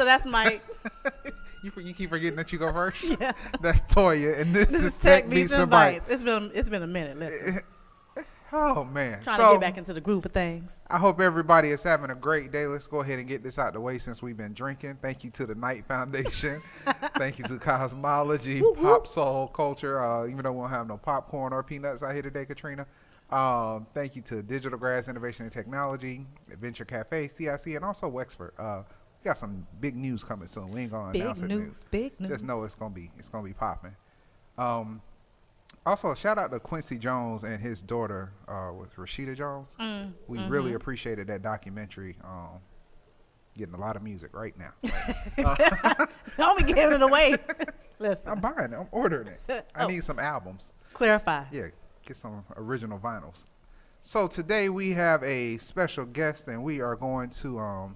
that's Mike. You keep forgetting that you go first? Yeah. That's Toya, and this is Tech Beats Beats and Bytes. Bytes. It's been a minute. Listen. Oh, man. Trying to get back into the groove of things. I hope everybody is having a great day. Let's go ahead and get this out the way since we've been drinking. Thank you to the Knight Foundation. Thank you to Cosmology, Pop Soul Culture, even though we don't have no popcorn or peanuts out here today, Katrina. Thank you to Digital Grass Innovation and Technology, Adventure Cafe, CIC, and also Wexford. We got some big news coming soon. We ain't going to announce it. Big news. Just know it's going to be popping. Also, shout out to Quincy Jones and his daughter with Rashida Jones. We really appreciated that documentary. Getting a lot of music right now. Don't be giving it away. Listen. I'm buying it. I'm ordering it. I need some albums. Clarify. Yeah, get some original vinyls. So today we have a special guest, and we are going to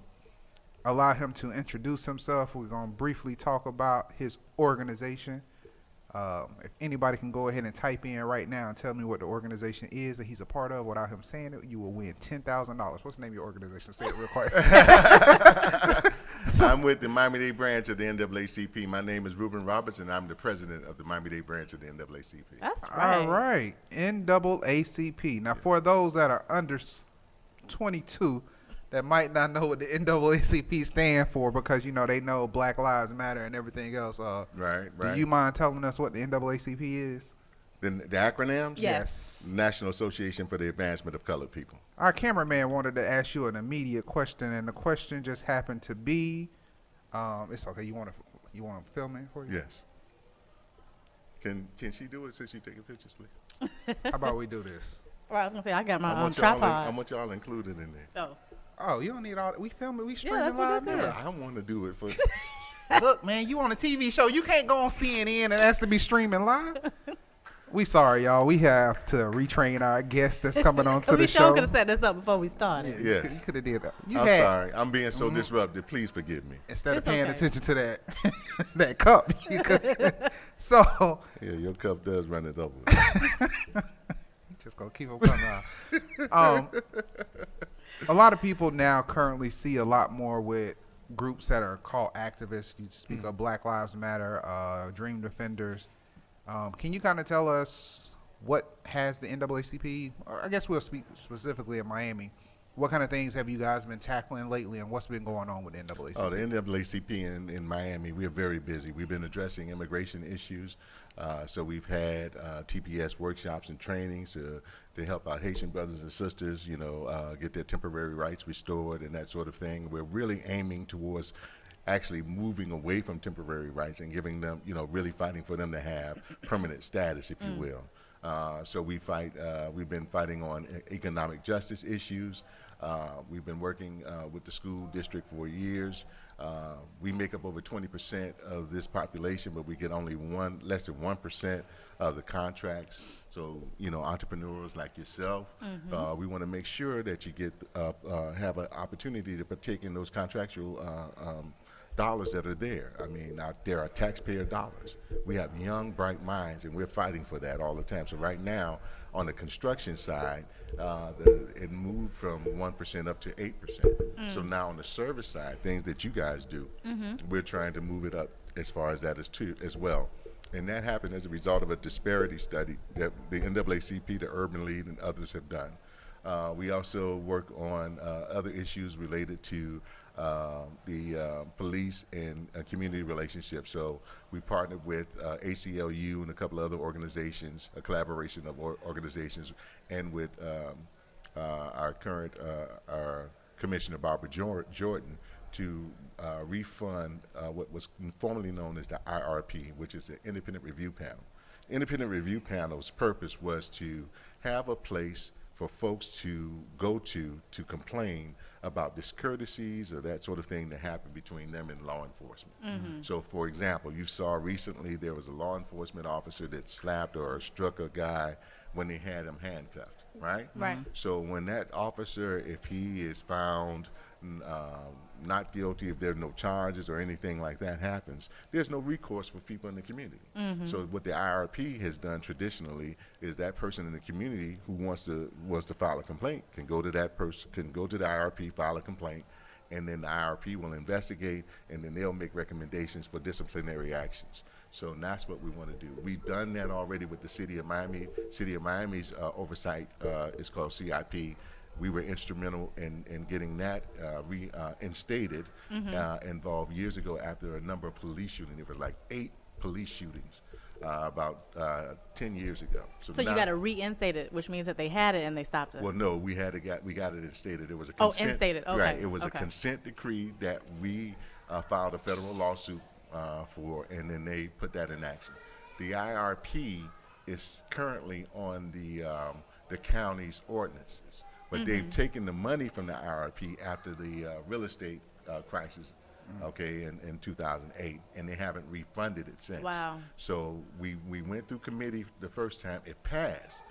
allow him to introduce himself. We're going to briefly talk about his organization. If anybody can go ahead and type in right now and tell me what the organization is that he's a part of without him saying it, you will win $10,000. What's the name of your organization? Say it real quick. I'm with the Miami-Dade branch of the NAACP. My name is Ruben Roberts, and I'm the president of the Miami-Dade branch of the NAACP. That's right. All right. NAACP. Now, for those that are under 22 that might not know what the NAACP stand for because, they know Black Lives Matter and everything else. Right. Do you mind telling us what the NAACP is? The acronyms? Yes. National Association for the Advancement of Colored People. Our cameraman wanted to ask you an immediate question, and the question just happened to be, it's okay. You want to film it for you? Yes. Can she do it since you taking pictures, please? How about we do this? Well, I was going to say, I got my tripod. tripod. I want y'all included in there. Oh, you don't need all that. We film it. We stream that's it what live this now. is. I want to do it for Look, man, you on a TV show. You can't go on CNN and ask to be streaming live. We sorry, y'all. We have to retrain our guest that's coming on to the We show. could have set this up before we started. Yes. You could have did that. I'm sorry. I'm being so disruptive. Please forgive me. Instead It's of paying okay. attention to that that cup. You could, so Yeah, your cup does run it over. just gonna keep them coming out. A lot of people now currently see a lot more with groups that are called activists. You speak of Black Lives Matter, Dream Defenders. Can you kind of tell us what has the NAACP, or I guess we'll speak specifically in Miami, what kind of things have you guys been tackling lately and what's been going on with the NAACP? Oh, the NAACP in Miami, we're very busy. We've been addressing immigration issues. So we've had TPS workshops and trainings to help our Haitian brothers and sisters, get their temporary rights restored and that sort of thing. We're really aiming towards actually moving away from temporary rights and giving them, really fighting for them to have permanent status, if you will. So we've been fighting on economic justice issues. We've been working with the school district for years. We make up over 20% of this population, but we get only less than 1% of the contracts. So, entrepreneurs like yourself, we want to make sure that you have an opportunity to partake in those contractual dollars that are there. I mean, there are taxpayer dollars. We have young, bright minds, and we're fighting for that all the time. So right now, on the construction side, it moved from 1% up to 8%. So now on the service side, things that you guys do, we're trying to move it up as far as that as well. And that happened as a result of a disparity study that the NAACP, the Urban League, and others have done. We also work on other issues related to the police and community relationships. So we partnered with ACLU and a couple of other organizations, a collaboration of organizations, and with our current our Commissioner Barbara Jordan to refund what was formerly known as the IRP, which is the Independent Review Panel. Independent Review Panel's purpose was to have a place for folks to go to complain about discourtesies or that sort of thing that happened between them and law enforcement. So, for example, you saw recently there was a law enforcement officer that slapped or struck a guy when they had him handcuffed, right? Right. So when that officer, if he is found not guilty, if there are no charges or anything like that happens, there's no recourse for people in the community. So what the IRP has done traditionally is that person in the community who wants to file a complaint can go to that person, can go to the IRP, file a complaint, and then the IRP will investigate, and then they'll make recommendations for disciplinary actions. So that's what we want to do. We've done that already with the City of Miami. City of Miami's oversight is called CIP. We were instrumental in getting that reinstated, involved years ago after a number of police shootings. There were like 8 police shootings about 10 years ago. So you got to reinstate it, which means that they had it and they stopped it. Well, no, we got it instated. It was a consent. Oh, instated. Okay. Right. It was a consent decree that we filed a federal lawsuit for, and then they put that in action. The IRP is currently on the county's ordinances, but they've taken the money from the IRP after the real estate crisis. Okay, in 2008, and they haven't refunded it since. Wow. So we went through committee the first time. It passed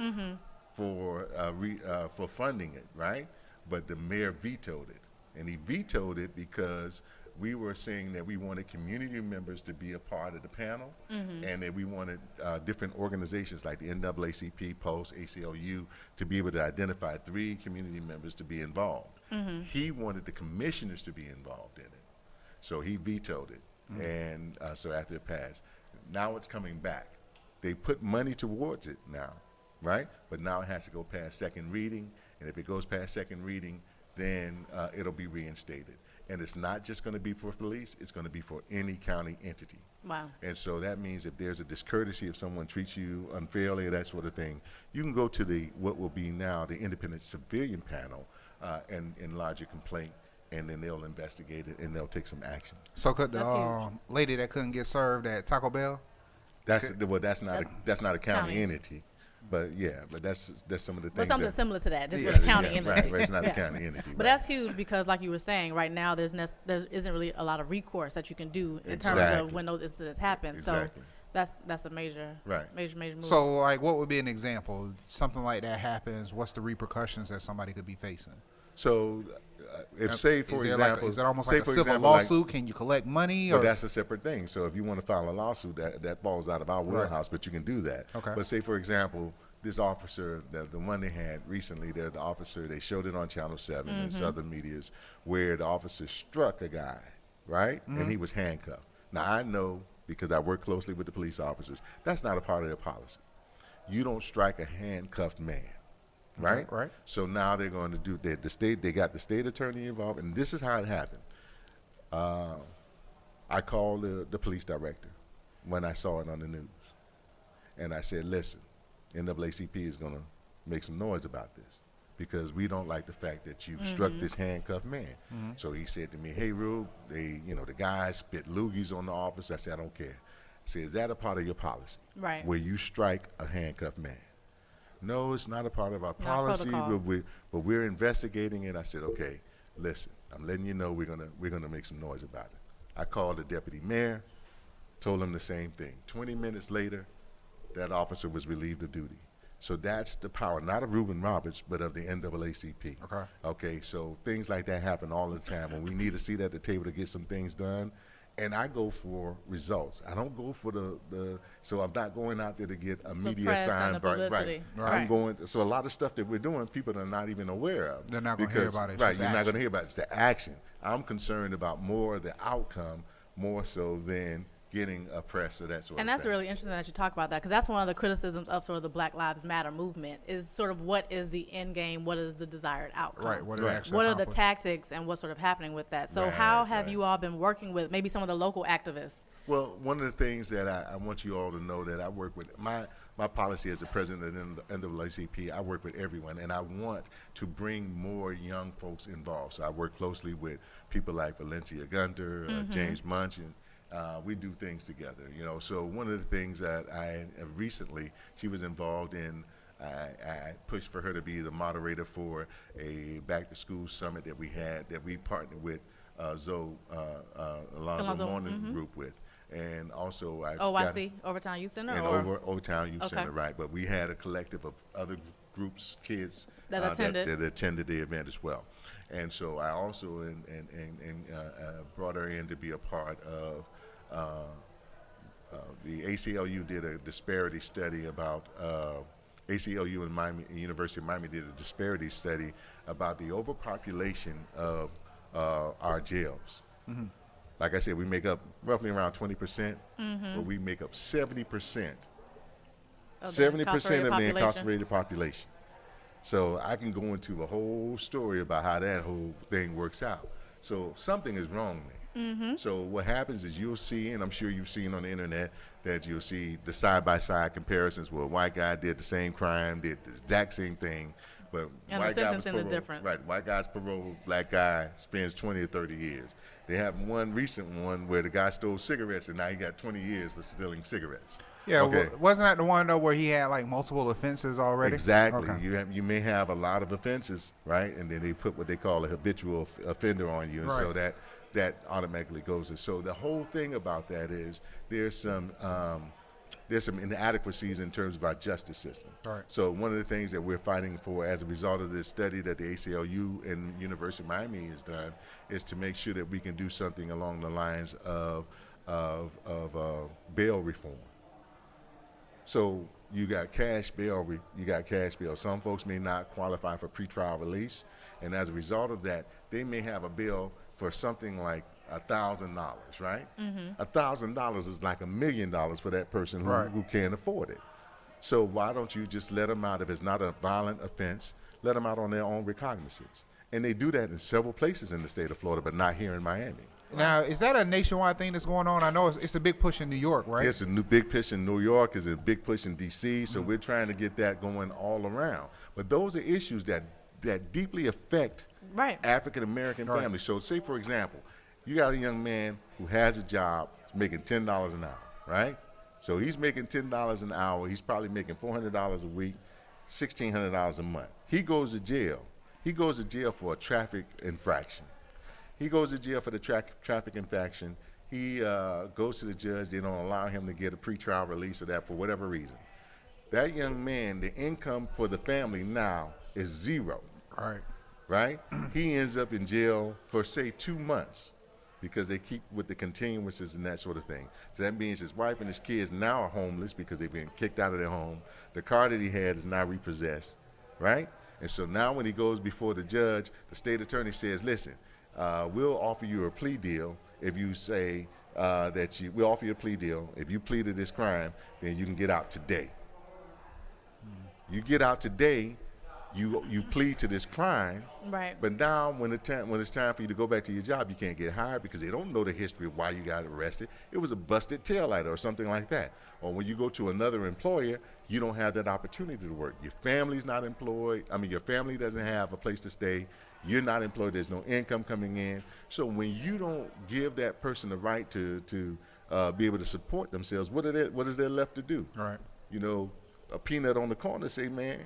for funding it, right? But the mayor vetoed it, and he vetoed it because we were saying that we wanted community members to be a part of the panel, and that we wanted different organizations like the NAACP, Pulse, ACLU to be able to identify 3 community members to be involved. He wanted the commissioners to be involved in it. So he vetoed it, and so after it passed, now it's coming back. They put money towards it now, right? But now it has to go past second reading, and if it goes past second reading, then it'll be reinstated. And it's not just going to be for police, it's going to be for any county entity. Wow. And so that means if there's a discourtesy, if someone treats you unfairly or that sort of thing, you can go to what will be now the independent civilian panel and lodge a complaint, and then they'll investigate it and they'll take some action. So could the lady that couldn't get served at Taco Bell? That's not a county entity, but that's some of the things. But something similar to that, just with a county entity. Right, it's not a county entity. But that's huge because, like you were saying, right now there isn't really a lot of recourse that you can do in terms of when those incidents happen. Exactly. So that's a major move. So like, what would be an example? Something like that happens. What's the repercussions that somebody could be facing? So, if say for example, is it almost like a civil lawsuit? Can you collect money? Well, that's a separate thing. So if you want to file a lawsuit, that falls out of our wheelhouse, but you can do that. Okay. But say for example, this officer, the one they had recently, the officer, they showed it on Channel 7 and Southern medias, where the officer struck a guy, right, and he was handcuffed. Now I know, because I work closely with the police officers, that's not a part of their policy. You don't strike a handcuffed man. Right? Right. So now they're going to do the state. They got the state attorney involved, and this is how it happened. I called the police director when I saw it on the news, and I said, "Listen, NAACP is going to make some noise about this because we don't like the fact that you struck this handcuffed man." So he said to me, "Hey, Rube, the guys spit loogies on the officer." I said, "I don't care." I said, "Is that a part of your policy? Right. Where you strike a handcuffed man?" "No, it's not a part of our policy, but we're investigating it." I said, "Okay, listen, I'm letting you know we're gonna make some noise about it." I called the deputy mayor, told him the same thing. 20 minutes later, that officer was relieved of duty. So that's the power, not of Reuben Roberts, but of the NAACP. Okay. Okay, so things like that happen all the time, and we need a seat at the table to get some things done. And I go for results. I don't go for so I'm not going out there to get a media sign. Right. I'm going, so a lot of stuff that we're doing, people are not even aware of. They're not going to hear about it. Right, you're not going to hear about it. It's the action. I'm concerned about more the outcome, more so than getting a press or that sort of thing. And that's really interesting that you talk about that, because that's one of the criticisms of sort of the Black Lives Matter movement is sort of what is the end game, what is the desired outcome. Right. What are the tactics and what's sort of happening with that? So how have you all been working with maybe some of the local activists? Well, one of the things that I want you all to know that I work with, my policy as the president of the NAACP, I work with everyone, and I want to bring more young folks involved. So I work closely with people like Valencia Gunter, James Munchin. We do things together, So one of the things that I recently, she was involved in, I pushed for her to be the moderator for a back-to-school summit that we had, that we partnered with Zoe Alonzo Morning Group with. And also OYC, Overtown Youth Center? And Overtown Youth Center, right. But we had a collective of other groups, kids that attended the event as well. And so I also brought her in to be a part of the ACLU did a disparity study about ACLU and Miami, University of Miami did a disparity study about the overpopulation of our jails. Like I said, we make up roughly around 20%, but we make up 70%. Of the 70% of the incarcerated incarcerated population. So I can go into a whole story about how that whole thing works out. So something is wrong there. So what happens is you'll see, and I'm sure you've seen on the internet, that you'll see the side-by-side comparisons where a white guy did the same crime, did the exact same thing, but And the white guy was sentencing is paroled. different. Right, white guy's paroled, black guy spends 20 or 30 years. They have one recent one where the guy stole cigarettes and now he got 20 years for stealing cigarettes. Yeah, Okay. wasn't that the one though where he had like multiple offenses already? Exactly. Okay. You may have a lot of offenses, right? And then they put what they call a habitual offender on you, and so that automatically goes in. So the whole thing about that is there's some inadequacies in terms of our justice system. Right. So one of the things that we're fighting for as a result of this study that the ACLU and University of Miami has done is to make sure that we can do something along the lines of bail reform. So you got cash bail. Some folks may not qualify for pretrial release, and as a result of that, they may have a bill for something like $1,000, right? $1,000 is like $1 million for that person who can't afford it. So why don't you just let them out if it's not a violent offense? Let them out on their own recognizance, and they do that in several places in the state of Florida, but not here in Miami. Now, is that a nationwide thing that's going on? I know it's a big push in New York, right? It's a new big push in New York. It's a big push in D.C. So we're trying to get that going all around. But those are issues that deeply affect African American families. So, say for example, you got a young man who has a job, making $10 an hour, right? So he's making $10 an hour. He's probably making $400 a week, $1,600 a month. He goes to jail. He goes to jail for a traffic infraction. He goes to jail for the traffic infraction. He goes to the judge. They don't allow him to get a pretrial release or that for whatever reason. That young man, the income for the family now is zero. Right? He ends up in jail for, say, 2 months because they keep with the continuances and that sort of thing. So that means his wife and his kids now are homeless because they've been kicked out of their home. The car that he had is now repossessed, right? And so now when he goes before the judge, the state attorney says, listen, we'll offer you a plea deal if you say we'll offer you a plea deal. If you plead to this crime, then you can get out today. You get out today, you plead to this crime. Right. But now when it's time for you to go back to your job, you can't get hired because they don't know the history of why you got arrested. It was a busted taillight or something like that. Or when you go to another employer, you don't have that opportunity to work. Your family's not employed. Your family doesn't have a place to stay. You're not employed. There's no income coming in. So when you don't give that person the right to be able to support themselves, what is there left to do? Right. A peanut on the corner say, man,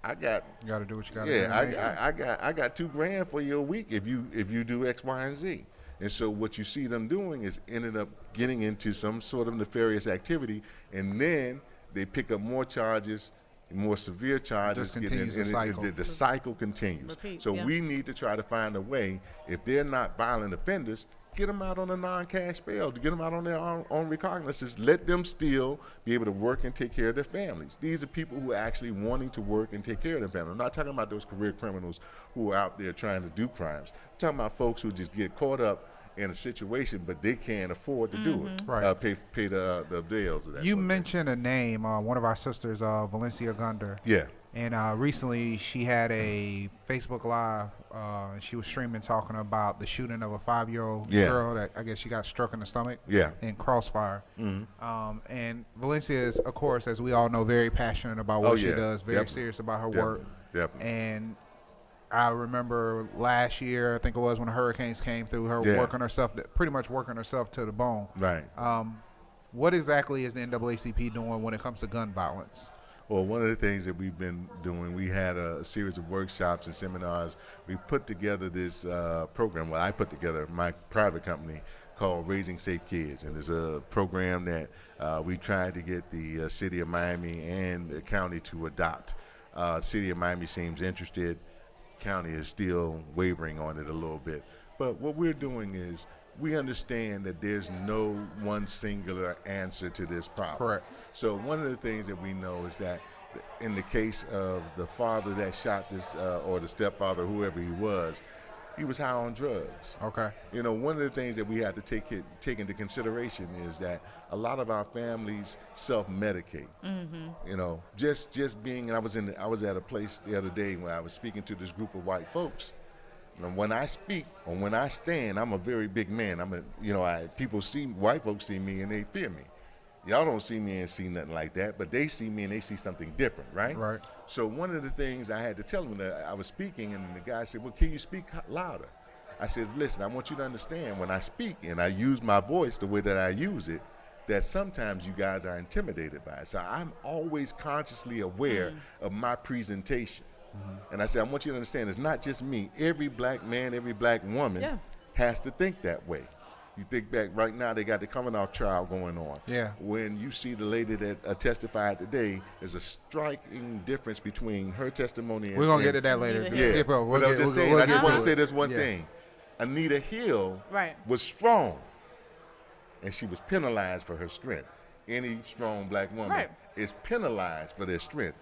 you got to do what you got to do. Yeah, I got $2,000 for you a week if you do X, Y, and Z. And so what you see them doing is ended up getting into some sort of nefarious activity, and then they pick up more charges, more severe charges. Just continues the cycle. The cycle continues. Repeats, so we need to try to find a way, if they're not violent offenders, get them out on a non-cash bail, to get them out on their own recognizance. Let them still be able to work and take care of their families. These are people who are actually wanting to work and take care of their family. I'm not talking about those career criminals who are out there trying to do crimes. I'm talking about folks who just get caught up in a situation, but they can't afford to do it. Right. Pay the bills. Of that You mentioned a name, one of our sisters, Valencia Gunder. Yeah. And recently she had a Facebook Live. She was streaming talking about the shooting of a 5-year-old girl that I guess she got struck in the stomach in crossfire. And Valencia is, of course, as we all know, very passionate about what she does, very serious about her work. And I remember last year, I think it was when the hurricanes came through, her working herself, pretty much working herself to the bone. Right. What exactly is the NAACP doing when it comes to gun violence? Well, one of the things that we've been doing, we had a series of workshops and seminars. We put together this program. Well, I put together my private company called Raising Safe Kids, and it's a program that we tried to get the city of Miami and the county to adopt. City of Miami seems interested. County is still wavering on it a little bit. But what we're doing is we understand that there's no one singular answer to this problem. Correct. So one of the things that we know is that in the case of the father that shot this, or the stepfather, whoever he was, he was high on drugs. Okay. You know, one of the things that we have to take into consideration is that a lot of our families self-medicate. You know, just being. I was at a place the other day where I was speaking to this group of white folks. And when I speak or when I stand, I'm a very big man. People see white folks see me and they fear me. Y'all don't see me and see nothing like that, but they see me and they see something different, right? Right. So one of the things I had to tell them that I was speaking, and the guy said, "Well, can you speak louder?" I said, "Listen, I want you to understand when I speak and I use my voice the way that I use it, that sometimes you guys are intimidated by it. So I'm always consciously aware of my presentation." And I said, "I want you to understand, it's not just me. Every black man, every black woman has to think that way." You think back right now, they got the Kavanaugh trial going on. Yeah. When you see the lady that testified today, there's a striking difference between her testimony and... We're going to get to that later. Yeah. Skip over. But I'm just saying, I just want to say this one Yeah. thing. Anita Hill Right. was strong, and she was penalized for her strength. Any strong black woman is penalized for their strength.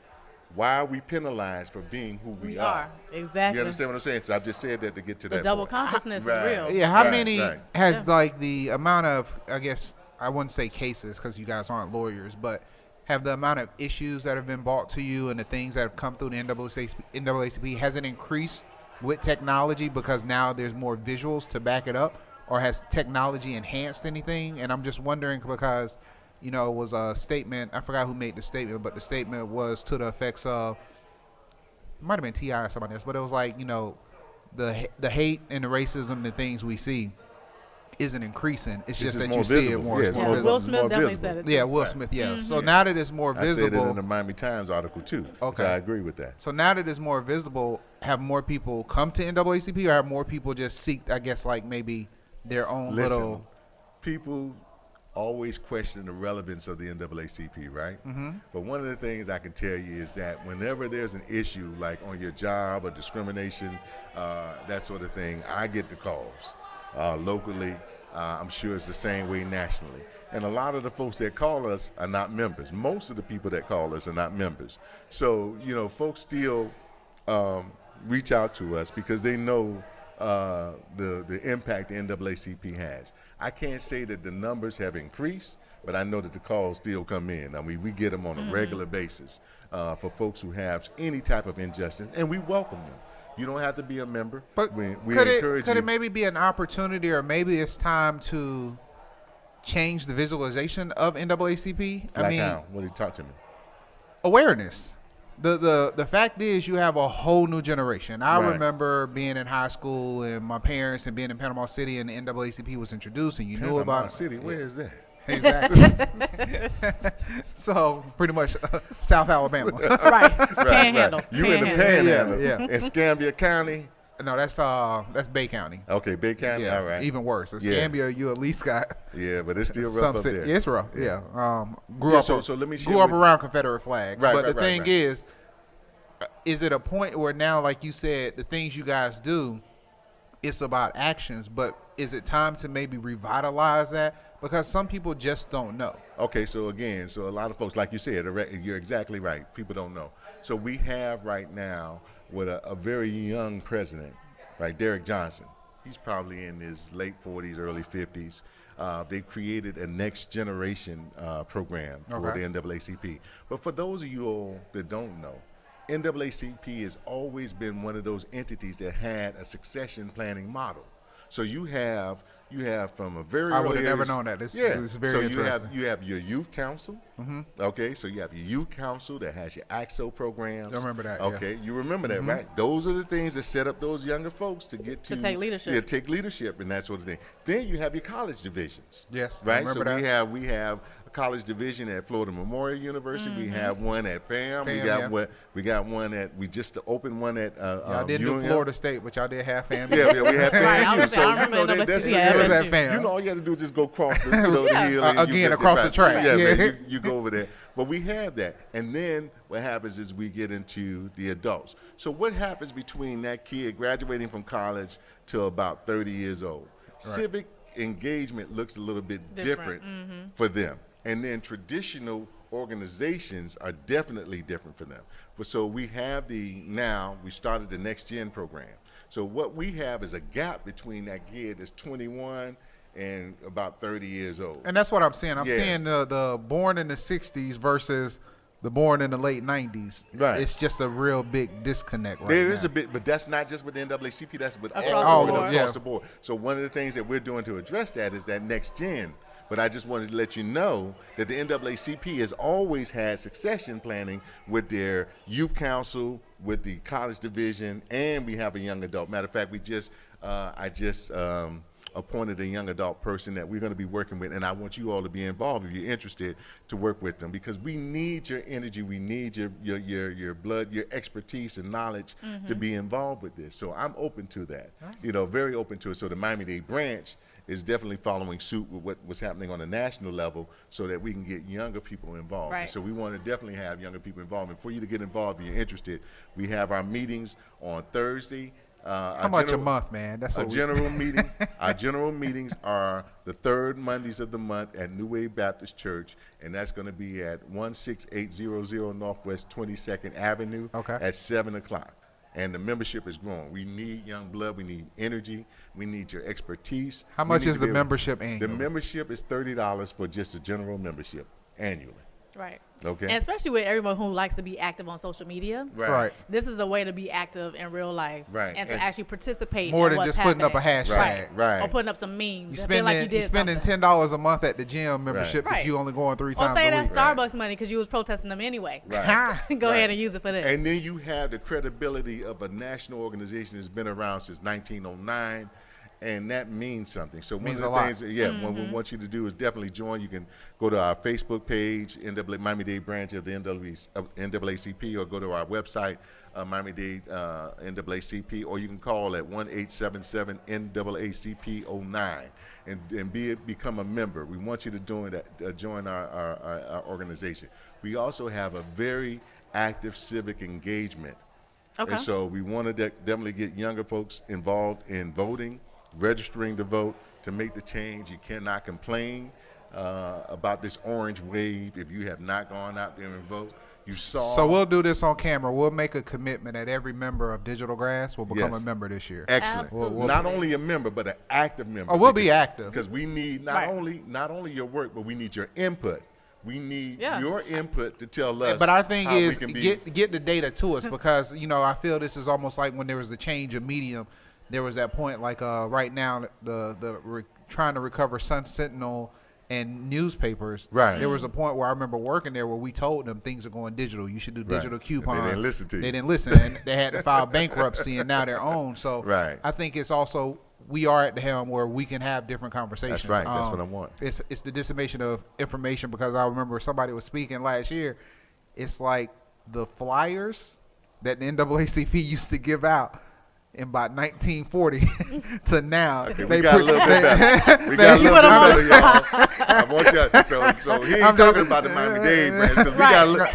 Why are we penalized for being who we are? Exactly. You understand what I'm saying? So I've just said that to get to The that double point. consciousness is Right. real. Yeah, how Right, many right. has like the amount of, I guess, I wouldn't say cases because you guys aren't lawyers, but have the amount of issues that have been brought to you and the things that have come through the NAACP, has it increased with technology because now there's more visuals to back it up, or has technology enhanced anything? And I'm just wondering because, you know, it was a statement, I forgot who made the statement, but the statement was to the effects of, it might have been T.I. or somebody else, but it was like, you know, the hate and the racism, the things we see isn't increasing. It's just that you see it more. Yeah, It's it's more more Will visible. Smith more definitely visible. said it too. Yeah, Will Smith, yeah. So now that it's more I said it in visible, the Miami Times article too. Okay. So I agree with that. so now that it's more visible, have more people come to NAACP, or have more people just seek, I guess, like maybe their own Listen, little... people always question the relevance of the NAACP, right? But one of the things I can tell you is that whenever there's an issue like on your job or discrimination, that sort of thing, I get the calls locally. I'm sure it's the same way nationally. And a lot of the folks that call us are not members. Most of the people that call us are not members. So, you know, folks still reach out to us because they know the impact the NAACP has. I can't say that the numbers have increased, but I know that the calls still come in. I mean, we get them on a regular basis for folks who have any type of injustice, and we welcome them. You don't have to be a member. But we could encourage you. it maybe be an opportunity, or maybe it's time to change the visualization of NAACP? I Like mean, how? What do you talk to me? awareness. The fact is, you have a whole new generation. I Right. remember being in high school and my parents and being in Panama City, and the NAACP was introduced, and you knew Panama about City, where is that? Exactly. So pretty much South Alabama. Right. Panhandle. You in the Panhandle. Panhandle. Yeah, yeah. In Escambia County? No, that's Bay County. Okay, Bay County, Yeah, all right. even worse. Yeah. Escambia, you at least got Yeah, but it's still rough some up city. there. Yeah, it's rough. Yeah. Grew Yeah, up. so let me share grew up with- around Confederate flags. Right, but right, the right, thing right. is it a point where now, like you said, the things you guys do, it's about actions, but is it time to maybe revitalize that? Because some people just don't know. Okay, so again, a lot of folks, like you said, you're exactly right. People don't know. So we have right now with a very young president, right, Derek Johnson. He's probably in his late 40s, early 50s. They've created a next generation program for Okay. the NAACP. But for those of you all that don't know, NAACP has always been one of those entities that had a succession planning model. So you have from a very I early would have never age- known that. This yeah. is very so interesting. you have your youth council. Okay, so you have your youth council that has your AXO programs. I remember that, yeah. Okay, you remember that, right? Those are the things that set up those younger folks to get To take leadership. Yeah, take leadership and that sort of thing. Then you have your college divisions. Yes, I right. remember So that. we have a college division at Florida Memorial University. We have one at FAM. FAM, We got one at. We just opened one at. Y'all didn't do Union. Florida State, but y'all did have family. Yeah, we have Right, I FAMU. was- So I you remember know NAACP, that's yeah, It was FAMU. at FAM. you know, all you had to do is just go across the, the hill. And Again, you get across the right. track. Yeah, Yeah. man, you go over there. But we have that. And then what happens is we get into the adults. So what happens between that kid graduating from college to about 30 years old? Civic engagement looks a little bit different for them. And then traditional organizations are definitely different for them. But so we have we started the Next Gen program. So what we have is a gap between that kid that's 21 and about 30 years old. And that's what I'm seeing. I'm Yeah. seeing the born in the 60s versus the born in the late 90s. Right. It's just a real big disconnect right There now. is a bit, but that's not just with the NAACP, that's with Across all the board. across Yeah. the board. So one of the things that we're doing to address that is that next gen. But I just wanted to let you know that the NAACP has always had succession planning with their youth council, with the college division, and we have a young adult. Matter of fact, I just appointed a young adult person that we're going to be working with, and I want you all to be involved if you're interested to work with them, because we need your energy, we need your blood, your expertise and knowledge to be involved with this. So I'm open to that, very open to it. So the Miami-Dade branch is definitely following suit with what's happening on the national level so that we can get younger people involved. Right. And so we want to definitely have younger people involved. And for you to get involved if you're interested, we have our meetings on Thursday. How much a month, man? That's what general meeting. Our general meetings are the third Mondays of the month at New Wave Baptist Church, and that's going to be at 16800 Northwest 22nd Avenue at 7 o'clock. And the membership is growing. We need young blood. We need energy. We need your expertise. How much is the membership annually? The membership is $30 for just a general membership annually. Right. Okay. And especially with everyone who likes to be active on social media. Right. This is a way to be active in real life. Right. And to actually participate More in than what's just putting up a happening. hashtag. Right. Or putting up some memes. You I feel like you did spending something. $10 a month at the gym membership Right. if you only going 3 Or times say a that's week. Starbucks money because you was protesting them anyway. Right. Go ahead and use it for this. And then you have the credibility of a national organization that's been around since 1909, and that means something. So one Means of a the lot. things, what we want you to do is definitely join. You can go to our Facebook page, Miami-Dade branch of the NAACP, or go to our website, Miami-Dade NAACP, or you can call at 1-877-NAACP-09 and become a member. We want you to join our organization. We also have a very active civic engagement. Okay. And so we want to definitely get younger folks involved in voting, registering to vote, to make the change. You cannot complain about this orange wave if you have not gone out there and vote. You saw. So we'll do this on camera. We'll make a commitment that every member of Digital Grass will become Yes. a member this year. Excellent. Absolutely. Not only a member, but an active member. Oh, we'll be active. Because we need not only your work, but we need your input. We need your input to tell us. But our thing how is we can be. get the data to us because I feel this is almost like when there was a change of medium. There was that point like right now trying to recover Sun Sentinel and newspapers. Right. There was a point where I remember working there where we told them things are going digital. You should do digital coupons. And they didn't listen to you. They didn't listen, and they had to file bankruptcy, and now they're owned. So Right. I think it's also we are at the helm where we can have different conversations. That's right. That's what I want. It's the dissemination of information because I remember somebody was speaking last year. It's like the flyers that the NAACP used to give out in about 1940 to now. Okay, we got a little bit better. We got a little bit better, y'all. I want you. So he ain't talking about the Miami-Dade branch because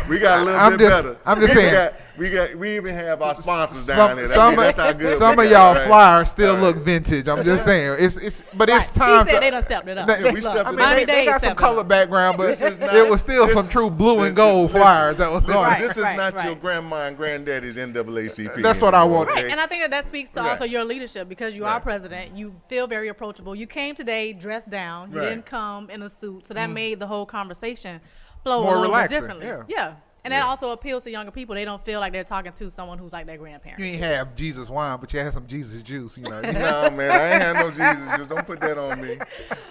we got a little bit better. I'm just saying. We even have our sponsors down there. That's how good. Some of y'all flyers still look vintage. I'm just saying. It's time. He said they done stepped it up. Yeah, we stepped it up. They got some color background, but there was still some true blue and gold listen, flyers that was going. Right, This is not your right. grandma and granddaddy's NAACP. That's what I want. Right, okay? and I think that speaks to also Right. your leadership because you are president. You feel very approachable. You came today dressed down. You Right. didn't come in a suit, so that made the whole conversation flow More a little relaxing, bit differently. yeah. And that also appeals to younger people. They don't feel like they're talking to someone who's like their grandparent. You ain't have Jesus wine, but you had some Jesus juice. No, man, I ain't had no Jesus juice. Don't put that on me.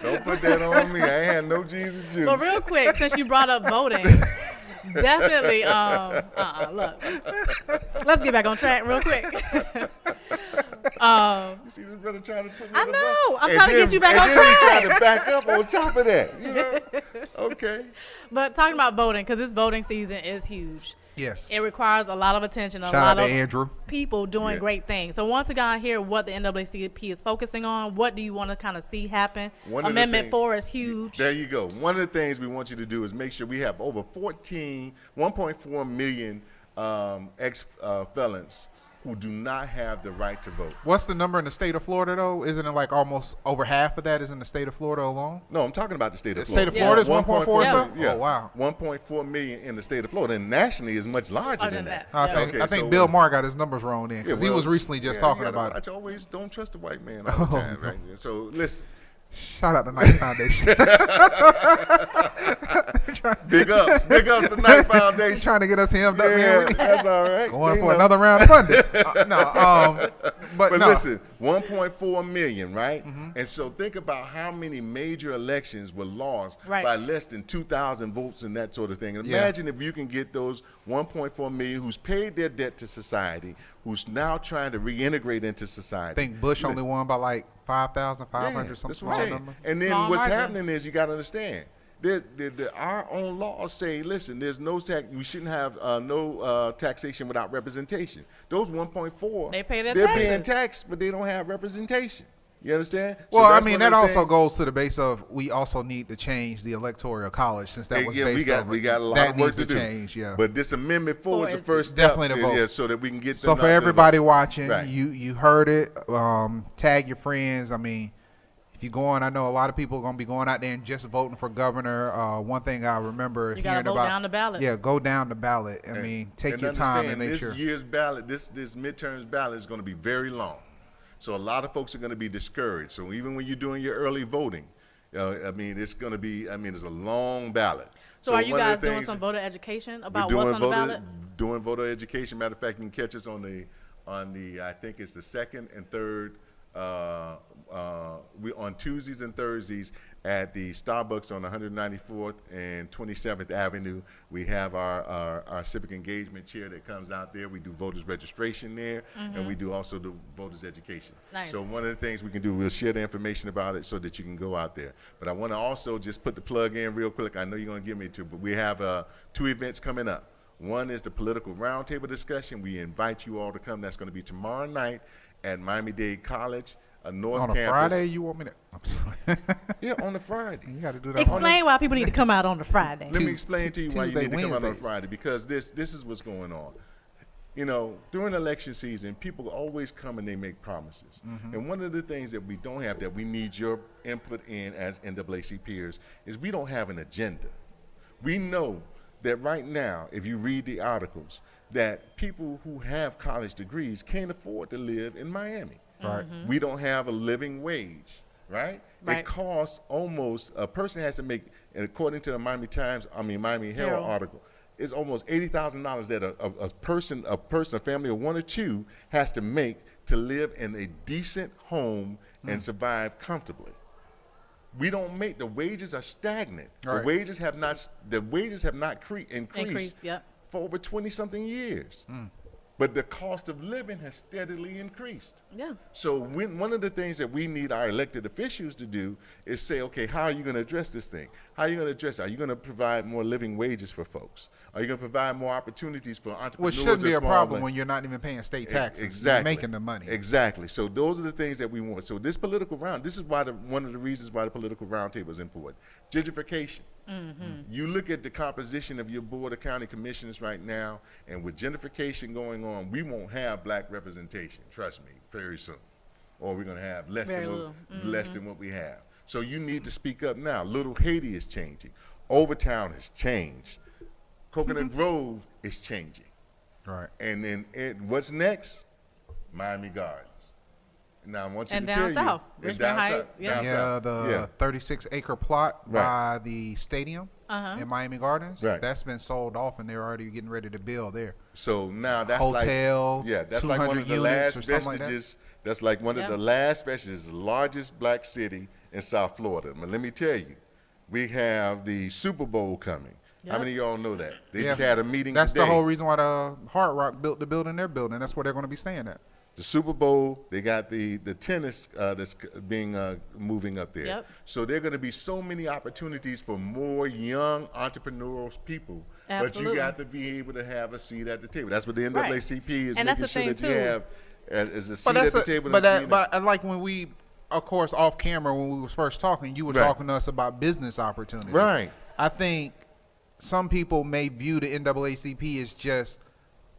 Don't put that on me. I ain't had no Jesus juice. But real quick, since you brought up voting, definitely, look, let's get back on track real quick. You see this brother trying to put me I on the bus? know. I'm And trying to get you back on And then he track. trying to back up on top of that. Okay. But talking about voting, because this voting season is huge. Yes. It requires a lot of attention, a Shout out lot to of Andrew. people doing Yeah. great things. So once again, I hear what the NAACP is focusing on. What do you want to kind of see happen? One of the Amendment things- 4 is huge. There you go. One of the things we want you to do is make sure we have over 1.4 million ex-felons who do not have the right to vote. What's the number in the state of Florida, though? Isn't it like almost over half of that is in the state of Florida alone? No, I'm talking about the state of The Florida. state of Florida is 1.4 Yeah. Yeah. Oh, wow. 1.4 million in the state of Florida, and nationally is much larger than that. I think, Okay, I think so, Bill Maher got his numbers wrong then, because he well, was recently just yeah, talking you gotta about it. watch, always don't trust the white man all the time, right? So listen, Shout out to Knight Foundation. big ups to Knight Foundation. Trying to get us hemmed up, Yeah, man. that's all right. Going They for know. another round of funding. But no. Listen, 1.4 million, right? And so think about how many major elections were lost Right. by less than 2,000 votes and that sort of thing. And Yeah. imagine if you can get those 1.4 million who's paid their debt to society, who's now trying to reintegrate into society. I think Bush only won by like 5,500, some that's small what I'm saying. number. And then Small what's margins. happening is you got to understand. Our own laws say, listen, there's no tax. We shouldn't have no taxation without representation. Those 1.4, They pay their they're being taxes. taxed, but they don't have representation. You understand? Well, So I that's mean, one that of the also things- goes to the base of we also need to change the electoral college since that was Yeah, based we got a lot that of work needs to do. change, yeah. But this amendment 4 is the Four is first step, definitely the vote. yeah, so that we can get. So the for everybody watching, Right. you heard it. Tag your friends. I mean, if you're going, I know a lot of people are going to be going out there and just voting for governor. One thing I remember You gotta hearing vote about, down the ballot. Yeah, go down the ballot. I mean, take your time and make this sure. year's ballot, this midterms ballot is going to be very long. So a lot of folks are going to be discouraged. So even when you're doing your early voting, I mean, it's going to be. I mean, it's a long ballot. So are you one of the guys doing things- some voter education We're about doing what's on the voter, ballot? doing voter education. Matter of fact, you can catch us on the I think it's the second and third. We on Tuesdays and Thursdays at the Starbucks on 194th and 27th Avenue. We have our civic engagement chair that comes out there. We do voters registration there, and we do also do voters education. Nice. So one of the things we can do, we'll share the information about it so that you can go out there. But I want to also just put the plug in real quick. I know you're going to give me to, but we have 2 events coming up. One is the political roundtable discussion. We invite you all to come. That's going to be tomorrow night at Miami-Dade College, North On a Campus. Friday, you want me to? Yeah, on a Friday. You got to do that. Explain why people need to come out on the Friday. Let me explain to you why you Tuesday, need to come out on Wednesdays. Friday, because this is what's going on. You know, during election season, people always come and they make promises. And one of the things that we don't have that we need your input in as NAACP peers is we don't have an agenda. We know that right now, if you read the articles, that people who have college degrees can't afford to live in Miami. Right. We don't have a living wage, right? Right. It costs almost, a person has to make, and according to the Miami Herald Herald. article, it's almost $80,000 that a family of 1 or 2 has to make to live in a decent home and survive comfortably. We don't make, the wages are stagnant. Right. The wages have not increased Increase, yep. for over 20-something years. But the cost of living has steadily increased. Yeah. So one of the things that we need our elected officials to do is say, okay, how are you going to address this thing? How are you going to address it? Are you going to provide more living wages for folks? Are you going to provide more opportunities for entrepreneurs? Which shouldn't be and a small problem business? when you're not even paying state taxes. Exactly. You're making the money. Exactly. So those are the things that we want. So this political round, this is why one of the reasons why the political roundtable is important. Gentrification. You look at the composition of your board of county commissioners right now, and with gentrification going on, we won't have black representation. Trust me, very soon, or we're going to have less Very than little. less than what we have. So you need to speak up now. Little Haiti is changing. Overtown has changed. Coconut Grove is changing. Right. And then what's next? Miami Gardens. Now I want you And to down tell south, you, Richmond down Heights, south, yeah. down Yeah, south. the 36-acre plot Right. by the stadium in Miami Gardens, Right. that's been sold off, and they're already getting ready to build there. So now that's Hotel, like that's like one 200 of the units last or something like that. vestiges. That's like one Yeah. of the last vestiges, the largest black city in South Florida. But let me tell you, we have the Super Bowl coming. How Yep. many of y'all know that? They Yeah. just had a meeting That's today. the whole reason why the Hard Rock built the building they're building. That's where they're going to be staying at. The Super Bowl, they got the tennis that's being moving up there. Yep. So there are going to be so many opportunities for more young entrepreneurial people. But Absolutely. you got to be able to have a seat at the table. That's what the NAACP is And that's making the sure thing, that you too. have as a seat at the table. and But I like when we, of course, off camera when we was first talking, you were Right. talking to us about business opportunities. Right. I think some people may view the NAACP as just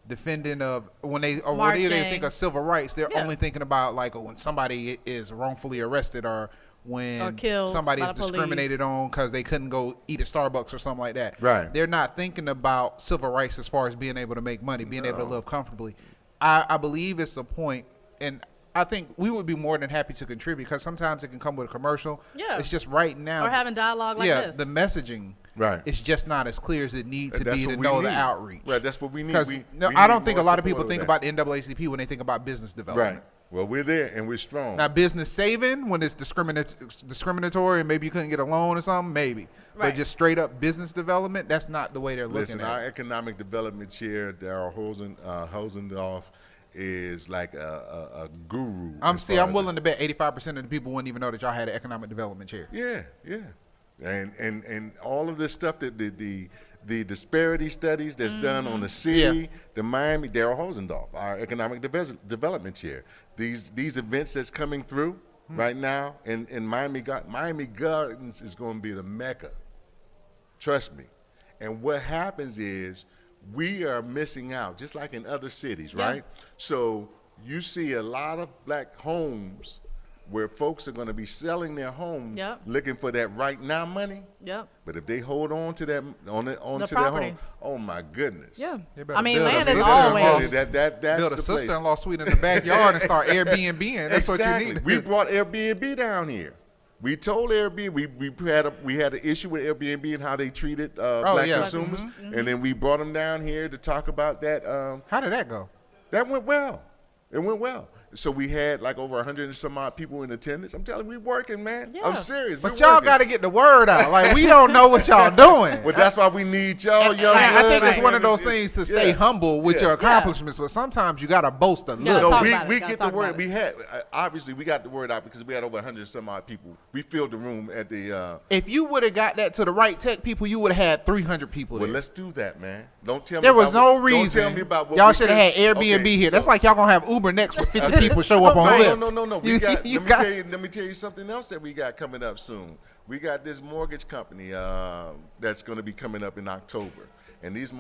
defending of when they or when they think Marching. of civil rights, they're Yeah. only thinking about like when somebody is wrongfully arrested or when Or killed somebody by is the police. discriminated on because they couldn't go eat at Starbucks or something like that. Right. They're not thinking about civil rights as far as being able to make money, being able to live comfortably. I believe it's a point, and I think we would be more than happy to contribute because sometimes it can come with a commercial. Yeah. It's just right now. Or having dialogue like this. The messaging. Right. It's just not as clear as it needs to That's be what to we know the need. outreach. Right, that's what we need. Because We I need don't think a more lot of support people think that. about NAACP when they think about business development. Right. Well, we're there and we're strong. Now, business saving when it's discriminatory and maybe you couldn't get a loan or something, maybe. Right. But just straight up business development, that's not the way they're Listen, looking our at it. economic development chair, Darryl Hosendorf, is like a guru. I'm willing to bet 85% of the people wouldn't even know that y'all had an economic development chair. Yeah, yeah, and all of this stuff that the disparity studies that's done on the city, the Miami, Darryl Hosendorf, our economic development chair. These events that's coming through right now in Miami Gardens is going to be the mecca. Trust me. And what happens is we are missing out, just like in other cities, Yeah. right? So you see a lot of black homes where folks are going to be selling their homes Yep. looking for that right now money. Yep. But if they hold on to that onto their property. home, oh my goodness. Yeah. They better I mean, build a land is sister-in-law. I'm telling always. you, that's Build the a place. sister-in-law suite in the backyard and start Airbnb-ing. That's Exactly. what you need. We brought Airbnb down here. We told Airbnb we had an issue with Airbnb and how they treated black yeah. consumers, and then we brought them down here to talk about that. How did that go? That went well. It went well. So we had like over 100 and some odd people in attendance. I'm telling you, we working, man. Yeah. I'm serious. But we y'all working. got to get the word out. Like, we don't know what y'all doing. Well, that's why we need y'all, young I think blood. it's one of those things to stay Yeah. humble with Yeah. your accomplishments, but sometimes you got to boast a Yeah, little. talk No, about it. we Gotta get the talk word. about it. We had obviously we got the word out because we had over 100 and some odd people. We filled the room at the. If you would have got that to the right tech people, you would have had 300 people Well, there. let's do that, man. Don't tell me. There was about no what- reason. Don't tell me about what y'all we should have had could- Airbnb Okay, here. That's so- like y'all gonna have Uber next with 50 people show up on Right. Lyft. No. We got. Let me tell you something else that we got coming up soon. We got this mortgage company that's going to be coming up in October, and this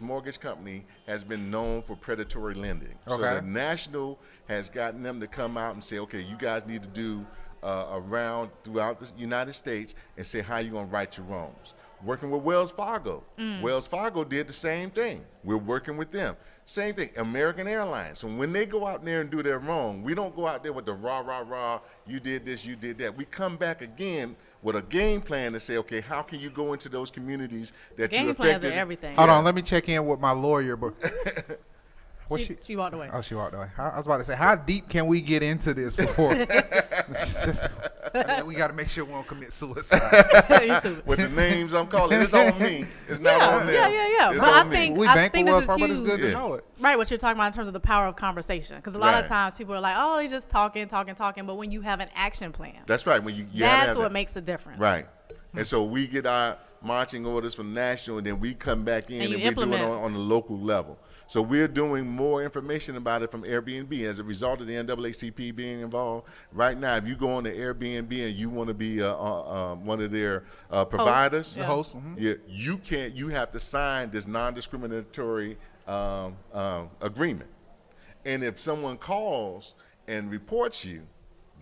mortgage company has been known for predatory lending. So Okay. the national has gotten them to come out and say, okay, you guys need to do a round throughout the United States and say how you're going to right your wrongs. Working with Wells Fargo. Wells Fargo did the same thing. We're working with them. Same thing, American Airlines. So when they go out there and do their wrong, we don't go out there with the rah, you did this, you did that. We come back again with a game plan to say, okay, how can you go into those communities that you Game affected? plans are everything. Hold Yeah. on, let me check in with my lawyer. But She walked away. Oh, she walked away. I was about to say, how deep can we get into this before? It's just, we got to make sure we don't commit suicide. You stupid. With the names I'm calling, it's on me. It's not on them. Yeah. It's But on I me. think We I bank think with this Wells is Fargo, but it's huge. good to Yeah. know it. Right, what you're talking about in terms of the power of conversation. Because a lot of Right. times people are like, oh, they just talking. But when you have an action plan, That's right. When you gotta that's have what that. makes a difference. Right. And so we get our marching orders from national, and then we come back in And and, you we do it implement. on the local level. So we're doing more information about it from Airbnb as a result of the NAACP being involved. Right now, if you go on to Airbnb and you want to be one of their providers, Yeah. The host. yeah, you can't. You have to sign this non-discriminatory agreement. And if someone calls and reports you,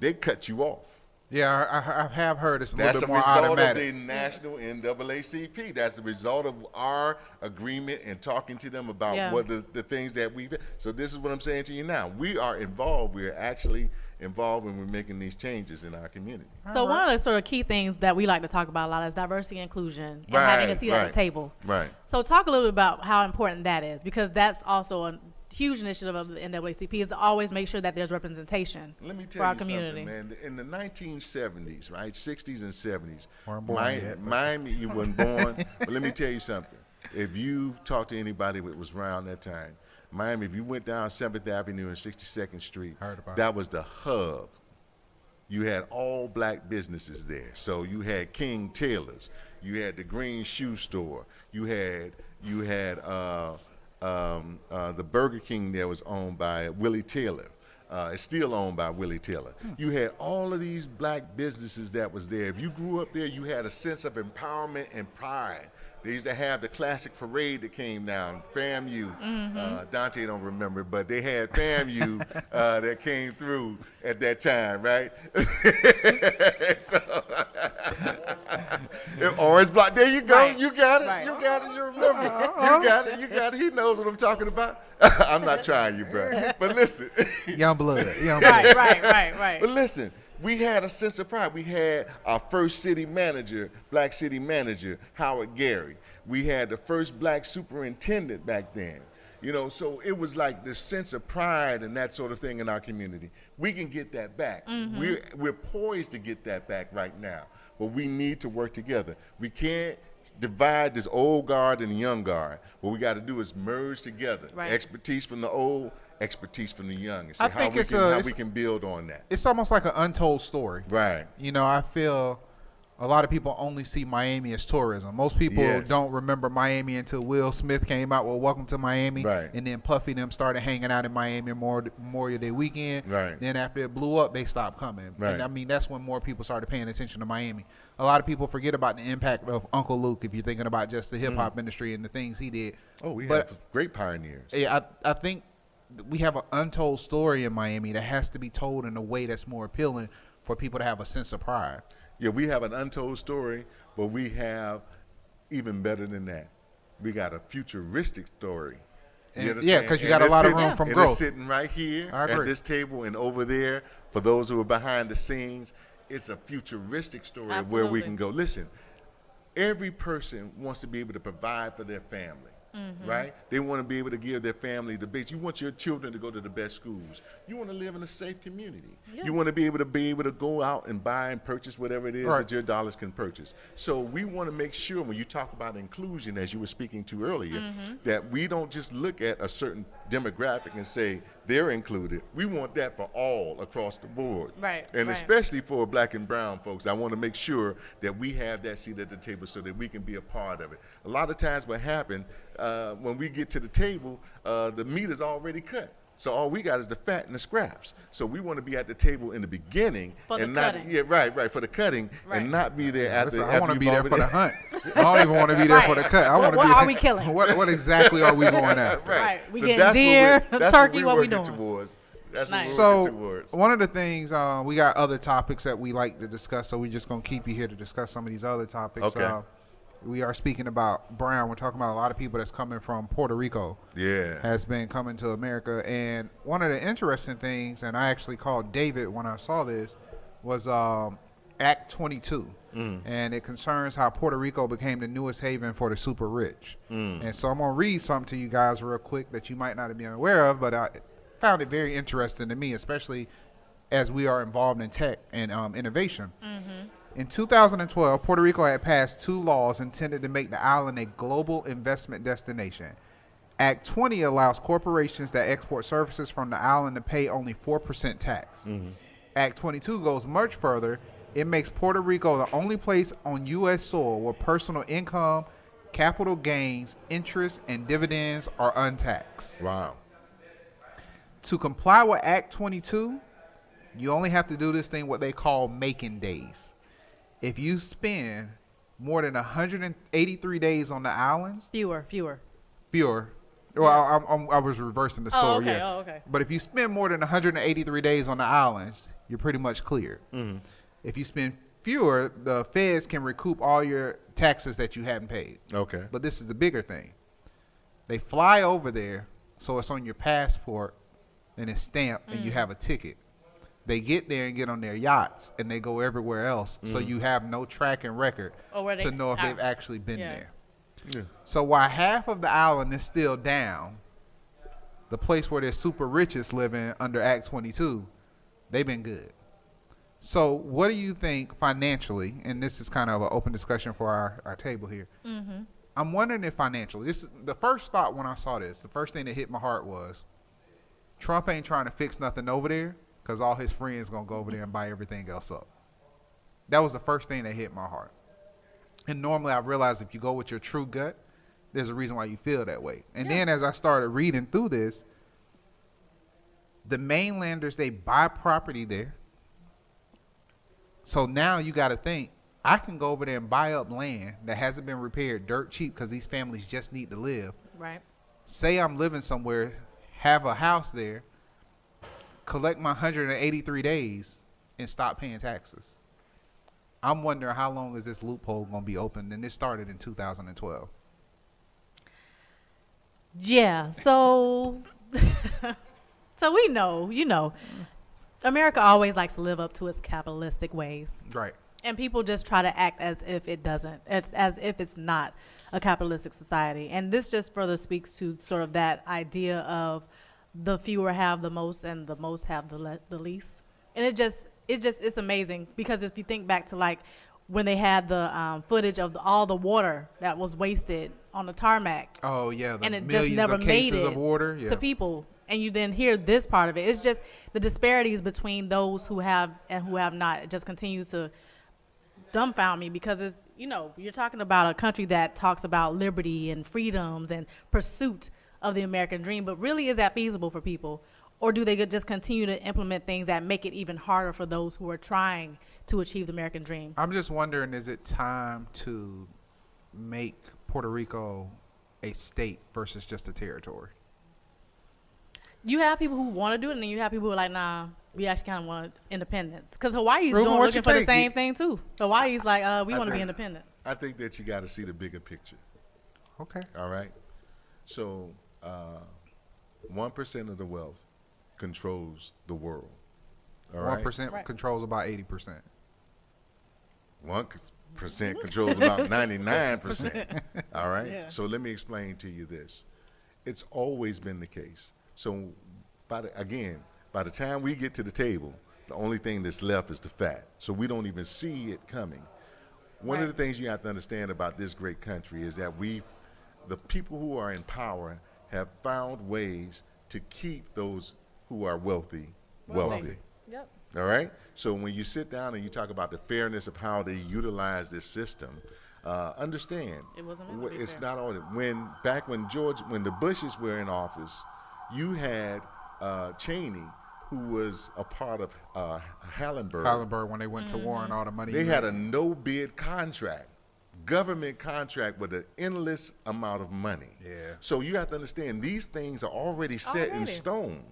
they cut you off. Yeah, I have heard it's a That's little a bit more result of automatic. the national NAACP. That's the result of our agreement and talking to them about Yeah. what the things that we've. So this is what I'm saying to you now. We are involved. We are actually involved when we're making these changes in our community. So one of the sort of key things that we like to talk about a lot is diversity and inclusion and having a seat at the table. Right. So talk a little bit about how important that is, because that's also a huge initiative of the NAACP is to always make sure that there's representation Let me for tell our you community. something, man. In the 1970s, right, 60s and 70s, Weren't born yet, but- Miami, you weren't born. But let me tell you something. If you talk to anybody that was around that time, Miami, if you went down 7th Avenue and 62nd Street, Heard about that was the hub. You had all black businesses there. So you had King Taylor's, you had the Green Shoe Store, you had the Burger King that was owned by Willie Taylor. It's still owned by Willie Taylor. You had all of these black businesses that was there. If you grew up there, you had a sense of empowerment and pride They used to have the classic parade that came down, FAMU. Dante don't remember, but they had FAMU that came through at that time, right? So, Orange Block. There you go. Right. You got it. Right. You got it. You remember. You got it. You got it. He knows what I'm talking about. I'm not trying you, bro. But listen. Young blood. Young blood. Right. But listen, we had a sense of pride. We had our first city manager, black city manager, Howard Gary. We had the first black superintendent back then. You know, so it was like this sense of pride and that sort of thing in our community. We can get that back. We're poised to get that back right now, but we need to work together. We can't divide this old guard and the young guard. What we got to do is merge together. Right. Expertise from the old, expertise from the young, and see I how think we can build on that. It's almost like an untold story. Right. You know, I feel a lot of people only see Miami as tourism. Most people Yes. don't remember Miami until Will Smith came out with Welcome to Miami. Right. And then Puffy and them started hanging out in Miami Memorial Day weekend. Right. Then after it blew up, they stopped coming. Right. And I mean, that's when more people started paying attention to Miami. A lot of people forget about the impact of Uncle Luke if you're thinking about just the hip-hop industry and the things he did. Oh, we But- have great pioneers. Yeah, I think we have an untold story in Miami that has to be told in a way that's more appealing for people to have a sense of pride. Yeah, we have an untold story, but we have even better than that. We got a futuristic story. And- understand? yeah, 'cause you And got a it's lot of sitting- room from and growth. It's sitting right here I at agree. this table and over there. For those who are behind the scenes, it's a futuristic story of where we Absolutely. can go. Listen, every person wants to be able to provide for their family. Right? They want to be able to give their family the best. You want your children to go to the best schools. You want to live in a safe community. Yeah. You want to be able to go out and buy and purchase whatever it is Right. that your dollars can purchase. So we want to make sure when you talk about inclusion, as you were speaking to earlier, that we don't just look at a certain demographic and say they're included. We want that for all across the board. Right, And right. especially for black and brown folks, I want to make sure that we have that seat at the table so that we can be a part of it. A lot of times what happens when we get to the table, the meat is already cut. So all we got is the fat and the scraps. So we want to be at the table in the beginning For the and not cutting. for the cutting Right. and not be there after. Listen, I want to you've be there for already- the hunt. I don't even want to be there for the cut. I want to What be are we killing? What exactly are we going after? Right. We So getting that's deer, what that's turkey, what we working doing? towards. That's Nice. what we're working So towards. one of the things we got other topics that we like to discuss, so we're just gonna keep you here to discuss some of these other topics. Okay. We are speaking about Brown. We're talking about a lot of people that's coming from Puerto Rico Yeah. has been coming to America, and one of the interesting things, and I actually called David when I saw this, was Act 22, and it concerns how Puerto Rico became the newest haven for the super rich. And so I'm gonna read something to you guys real quick that you might not have been aware of, but I found it very interesting to me, especially as we are involved in tech and innovation. In 2012, Puerto Rico had passed 2 laws intended to make the island a global investment destination. Act 20 allows corporations that export services from the island to pay only 4% tax. Act 22 goes much further. It makes Puerto Rico the only place on U.S. soil where personal income, capital gains, interest, and dividends are untaxed. Wow. To comply with Act 22, you only have to do this thing what they call making days. If you spend more than 183 days on the islands, Fewer. fewer. Well, I was reversing the story. Oh, okay. Yeah. Oh, okay. But if you spend more than 183 days on the islands, you're pretty much clear. If you spend fewer, the feds can recoup all your taxes that you haven't paid. Okay. But this is the bigger thing. They fly over there, so it's on your passport, and it's stamped, and you have a ticket. They get there and get on their yachts, and they go everywhere else, so you have no track and record Or where to they know if are. they've actually been Yeah. there. Yeah. So while half of the island is still down, the place where their super riches living under Act 22, they've been good. So what do you think financially, and this is kind of an open discussion for our table here. I'm wondering if financially, this is the first thought when I saw this, the first thing that hit my heart was Trump ain't trying to fix nothing over there because all his friends going to go over there and buy everything else up. That was the first thing that hit my heart. And normally I realize if you go with your true gut, there's a reason why you feel that way. And then as I started reading through this, the mainlanders, they buy property there. So now you got to think, I can go over there and buy up land that hasn't been repaired dirt cheap because these families just need to live. Right. Say I'm living somewhere, have a house there, collect my 183 days, and stop paying taxes. I'm wondering how long is this loophole going to be open? And this started in 2012. Yeah. So, so we know, America always likes to live up to its capitalistic ways. Right. And people just try to act as if it doesn't, as if it's not a capitalistic society. And this just further speaks to sort of that idea of the fewer have the most and the most have the least. And it's amazing because if you think back to like when they had the footage of all the water that was wasted on the tarmac. Oh, yeah. And it just never made it to people. And you then hear this part of it. It's just the disparities between those who have and who have not. It just continues to dumbfound me because it's, you're talking about a country that talks about liberty and freedoms and pursuit of the American dream, but really is that feasible for people? Or do they just continue to implement things that make it even harder for those who are trying to achieve the American dream? I'm just wondering, is it time to make Puerto Rico a state versus just a territory? You have people who want to do it, and then you have people who are like, nah, we actually kind of want independence. Because Hawaii's Ruben, looking for the same thing, too. Hawaii's like, we want to be independent. I think that you got to see the bigger picture. Okay. All right? So 1% of the wealth controls the world. All right? 1% controls about 80%. 1% controls about 99%. All right? Yeah. So let me explain to you this. It's always been the case. So, by the time we get to the table, the only thing that's left is the fat. So we don't even see it coming. One of the things you have to understand about this great country is that the people who are in power have found ways to keep those who are wealthy. Yep. All right? So when you sit down and you talk about the fairness of how they utilize this system, understand, It wasn't meant to be it's fair. not only when the Bushes were in office, you had Cheney, who was a part of Hallenberg. When they went to war and all the money. They had a no-bid contract, government contract with an endless amount of money. Yeah. So you have to understand, these things are already set in stone.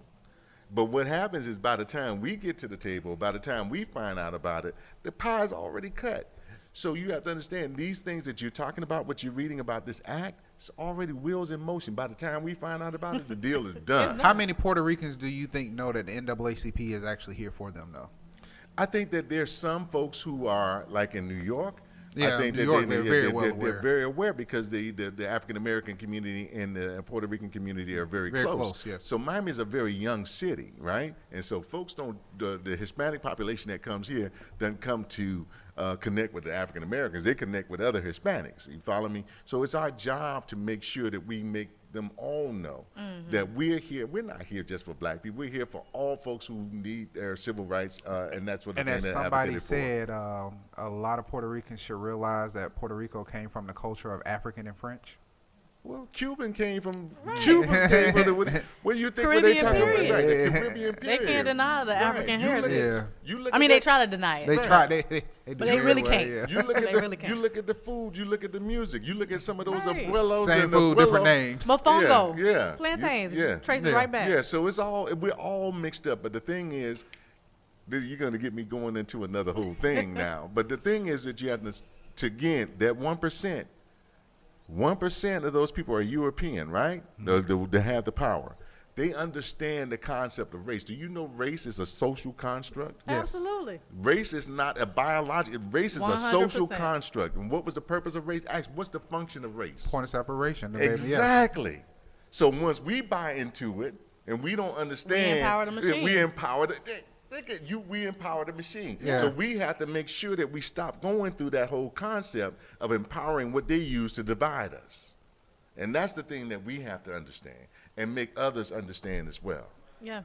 But what happens is by the time we get to the table, by the time we find out about it, the pie's already cut. So you have to understand these things that you're talking about, what you're reading about this act, it's already wheels in motion. By the time we find out about it, the deal is done. How many Puerto Ricans do you think know that the NAACP is actually here for them, though? I think that there's some folks who are, like in New York, Yeah, I think New that York, they're very well aware. They're very aware because the African American community and the Puerto Rican community are very close. Yes. So Miami is a very young city, right? And so folks the Hispanic population that comes here doesn't come to connect with the African Americans. They connect with other Hispanics. You follow me? So it's our job to make sure that we make them all know that we're here. We're not here just for black people. We're here for all folks who need their civil rights, and that's what. And they're as somebody advocated said, a lot of Puerto Ricans should realize that Puerto Rico came from the culture of African and French. Well, Cubans came from what do you think when they Caribbean talk about period. right, the Caribbean They period? can't deny the African You look heritage. at- you look I mean, at they that- try to deny it. They tried. They But they did really well, can't. yeah. You look at They really can't. you look at the food, you look at the music, you look at some of those Right. umbrellas Same and food, the different names. Mofongo, Yeah. plantains, Yeah. traces Yeah. right back. Yeah, so we're all mixed up. But the thing is, you're going to get me going into another whole thing now. But the thing is that you have to again, that 1%. 1% of those people are European, right? They have the power. They understand the concept of race. Do you know race is a social construct? Yes. Absolutely. Race is not a biological. Race is a social 100%. construct. And what was the purpose of race? Ask, what's the function of race? Point of separation. The baby, yes. Exactly. So once we buy into it and we don't understand, We empower the machine. We empower the. Look at you. We empower the machine. Yeah. So we have to make sure that we stop going through that whole concept of empowering what they use to divide us, and that's the thing that we have to understand and make others understand as well. Yeah.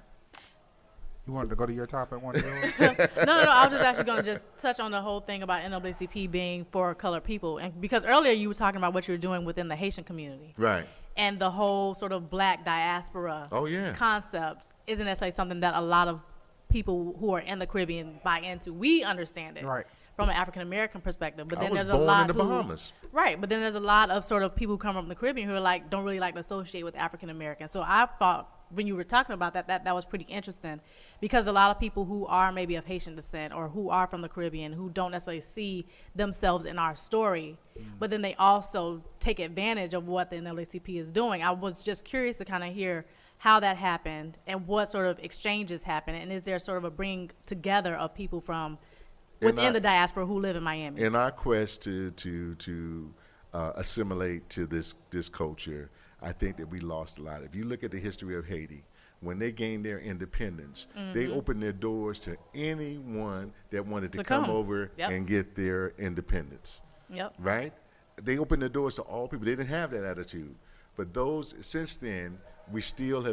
You wanted to go to your topic one day? No. I was just actually going to just touch on the whole thing about NAACP being for colored people, and because earlier you were talking about what you're doing within the Haitian community, Right. and the whole sort of black diaspora Oh, yeah. concept isn't necessarily something that a lot of people who are in the Caribbean buy into. We understand it. Right. from an African American perspective. But then I was there's born a lot in the Bahamas. Right, but then there's a lot of sort of people who come from the Caribbean who are like don't really like to associate with African Americans. So I thought when you were talking about that was pretty interesting, because a lot of people who are maybe of Haitian descent or who are from the Caribbean who don't necessarily see themselves in our story, but then they also take advantage of what the NAACP is doing. I was just curious to kind of hear how that happened and what sort of exchanges happened, and is there sort of a bring together of people from within the diaspora who live in Miami? In our quest to assimilate to this culture, I think that we lost a lot. If you look at the history of Haiti, when they gained their independence, they opened their doors to anyone that wanted to come over and get their independence. Yep. Right? They opened their doors to all people. They didn't have that attitude. But since then, we still